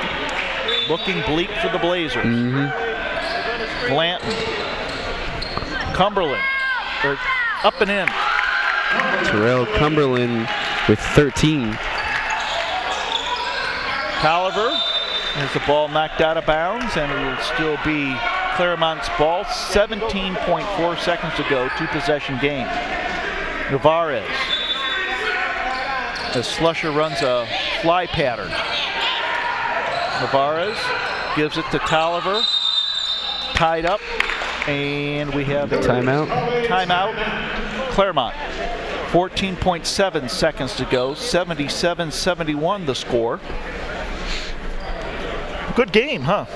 Looking bleak for the Blazers. Glanton. Cumberland. They're up and in. Terrell Cumberland with 13. Tolliver has the ball knocked out of bounds, and it will still be Clermont's ball. 17.4 seconds to go, two-possession game. Navarez, as Slusher runs a fly pattern. Navarez gives it to Tolliver, tied up, and we have a timeout. Clermont, 14.7 seconds to go, 77-71 the score. Good game, huh?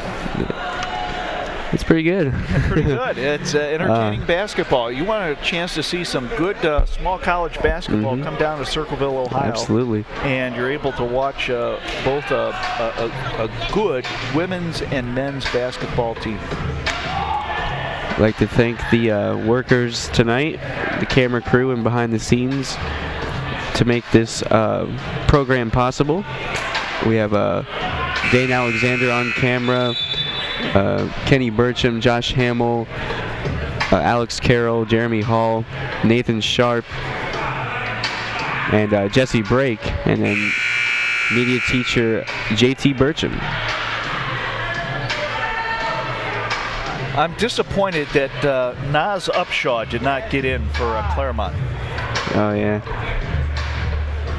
It's pretty good. Pretty good. It's entertaining basketball. You want a chance to see some good small college basketball, come down to Circleville, Ohio. Absolutely. And you're able to watch both a good women's and men's basketball team. I'd like to thank the workers tonight, the camera crew and behind the scenes to make this program possible. We have Dane Alexander on camera, Kenny Burcham, Josh Hamill, Alex Carroll, Jeremy Hall, Nathan Sharp, and Jesse Brake, and then media teacher JT Burcham. I'm disappointed that Naz Upshaw did not get in for Clermont. Oh yeah.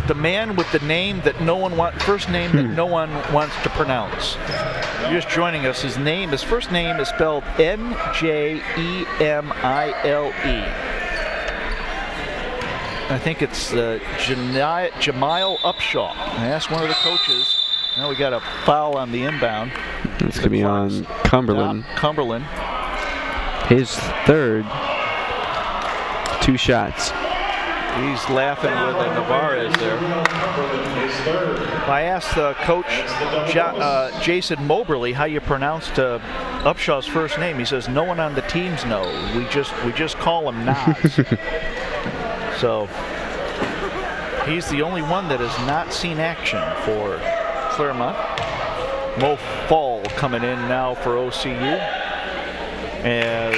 The man with the name that no one first name that no one wants to pronounce. You're just joining us. His first name is spelled Njemile. I think it's Jamile Upshaw. I asked one of the coaches. Now we got a foul on the inbound. It's going to be on Cumberland. Cumberland. His third. 2 shots. He's laughing with Navarez there. I asked Coach Jason Moberly how you pronounced Upshaw's first name. He says no one on the teams know. We just call him Nas. So he's the only one that has not seen action for Clermont. Mo Fall coming in now for OCU as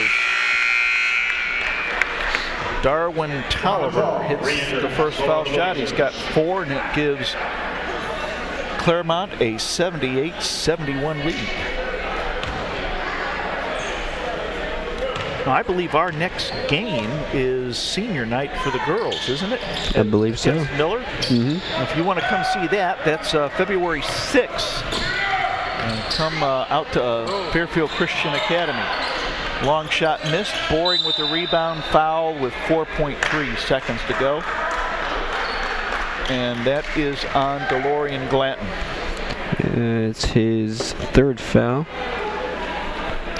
Darwin Tolliver hits the first foul shot. He's got 4, and it gives Clermont a 78-71 lead. Now, I believe our next game is senior night for the girls, isn't it? I believe so. Miller? If you want to come see that, that's February 6th. And come out to Fairfield Christian Academy. Long shot missed. Boring with the rebound, foul with 4.3 seconds to go. And that is on DeLorean Glanton. It's his third foul.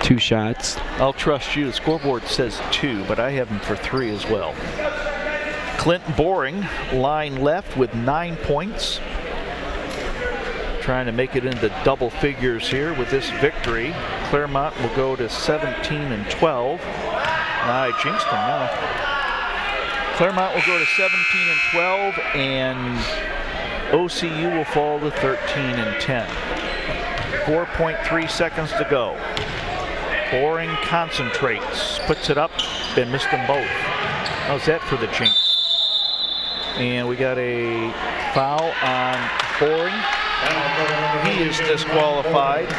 2 shots. I'll trust you. The scoreboard says 2, but I have him for 3 as well. Clinton Boring, line left with 9 points. Trying to make it into double figures here with this victory. Clermont will go to 17-12. I jinxed him now. Clermont will go to 17-12, and OCU will fall to 13-10. 4.3 seconds to go. Boring concentrates, puts it up, and missed them both. How's that for the jinx? And we got a foul on Boring. He is disqualified.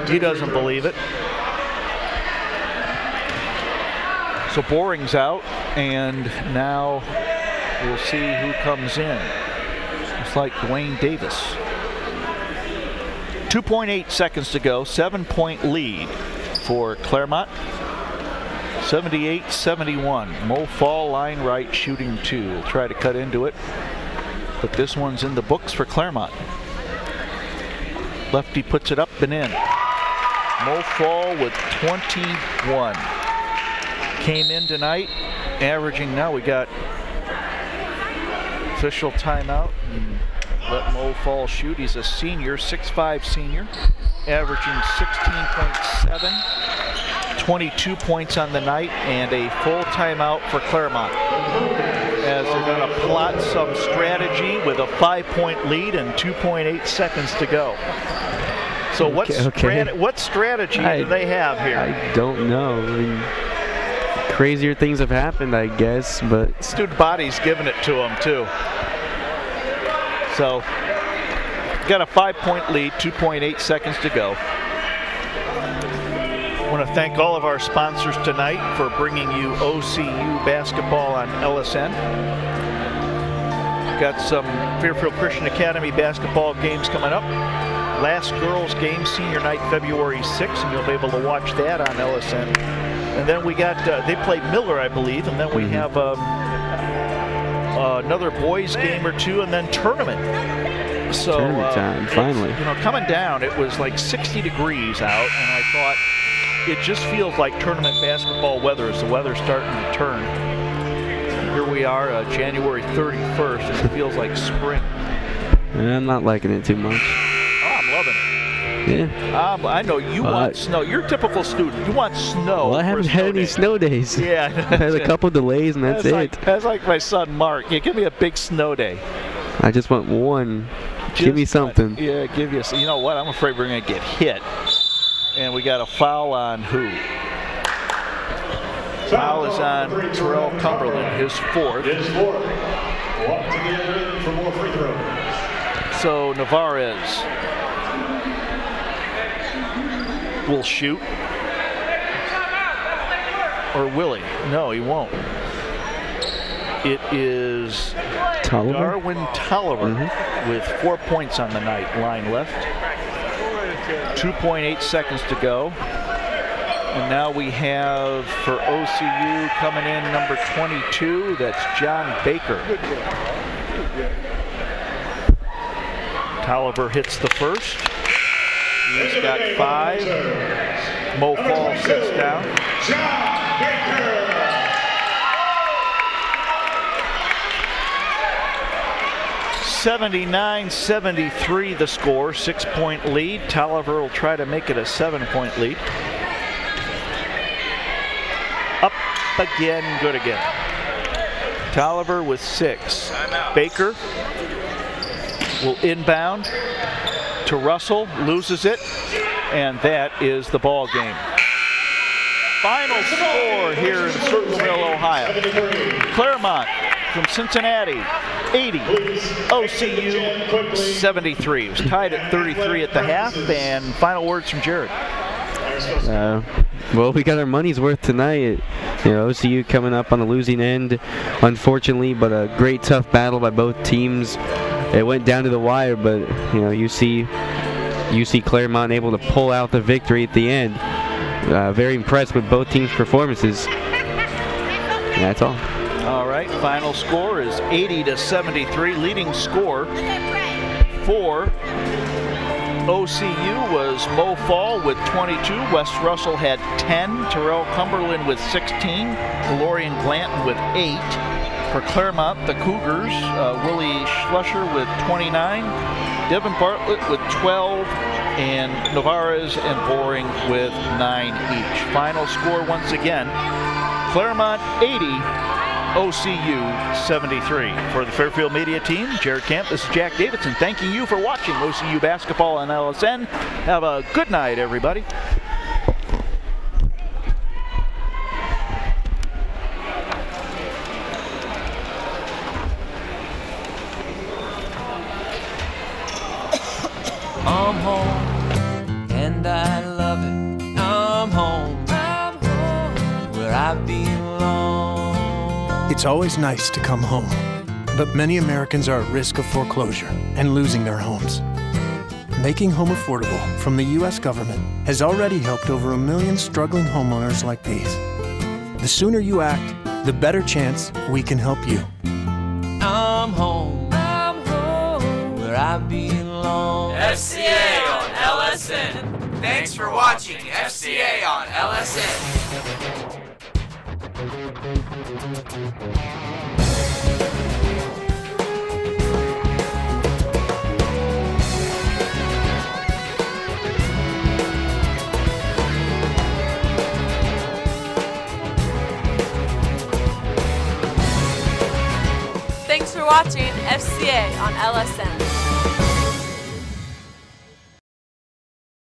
He doesn't believe it. So Boring's out, and now we'll see who comes in. It's like Dwayne Davis. 2.8 seconds to go, 7-point lead for Clermont. 78-71. Mo Fall, line right, shooting 2. We'll try to cut into it, but this one's in the books for Clermont. Lefty puts it up and in. Mo Fall with 21. Came in tonight, averaging, now we got official timeout. Let Mo Fall shoot. He's a senior, 6'5" senior, averaging 16.7, 22 points on the night, and a full timeout for Clermont, as they're going to plot some strategy with a 5-point lead and 2.8 seconds to go. So what strategy do they have here? I don't know. I mean, crazier things have happened, I guess, but Student Body's giving it to him too. So, got a 5-point lead, 2.8 seconds to go. I want to thank all of our sponsors tonight for bringing you OCU basketball on LSN. Got some Fairfield Christian Academy basketball games coming up. Last girls game, senior night, February 6th, and you'll be able to watch that on LSN. And then we got, they play Miller, I believe, and then we have another boys game or two, and then tournament. So tournament time, finally. You know, coming down, it was like 60 degrees out, and I thought it just feels like tournament basketball weather as the weather's starting to turn. Here we are, January 31st, and it feels like spring. I'm not liking it too much. Oh, I'm loving it. Yeah. I know you want snow. You're a typical student. You want snow. Well, I haven't had any snow days. Yeah. I've had a couple delays, and that's it. That's like my son Mark. Yeah, give me a big snow day. I just want one. Give me something. Yeah, give you. You know what? I'm afraid we're going to get hit. And we got a foul on who? Foul is on Terrell Cumberland, his fourth. Walk to the other end for more free throws. So Navarez will shoot. Or will he? No, he won't. It is Darwin Tolliver with 4 points on the night, line left. 2.8 seconds to go. And now we have for OCU coming in number 22, that's John Baker. Tolliver hits the first. He's got 5. Mo Fall sits down. John Baker. 79-73 the score, 6-point lead. Tolliver will try to make it a 7-point lead. Up again, good again. Tolliver with 6. Baker will inbound to Russell, loses it, and that is the ball game. Final score here in Circleville, Ohio. Clermont from Cincinnati, 80. OCU, 73. It was tied at 33 at the half, and final words from Jared. Well, we got our money's worth tonight. You know, OCU coming up on the losing end, unfortunately, but a great tough battle by both teams. It went down to the wire, but you know, you see UC Clermont able to pull out the victory at the end. Very impressed with both teams' performances. That's all. All right, final score is 80-73. Leading score for OCU was Mo Fall with 22. Wes Russell had 10. Terrell Cumberland with 16. DeLorean Glanton with 8. For Clermont, the Cougars, Willie Schlusher with 29. Devin Bartlett with 12. And Navarez and Boring with 9 each. Final score once again, Clermont 80, OCU 73. For the Fairfield Media team, Jared Camp, this is Jack Davidson, thanking you for watching OCU basketball on LSN. Have a good night, everybody. I'm home, and I love it. I'm home, where I belong. It's always nice to come home, but many Americans are at risk of foreclosure and losing their homes. Making home affordable from the U.S. government has already helped over 1 million struggling homeowners like these. The sooner you act, the better chance we can help you. I'm home, where I belong. FCA on LSN. Thanks for watching FCA on LSN. Thanks for watching FCA on LSN.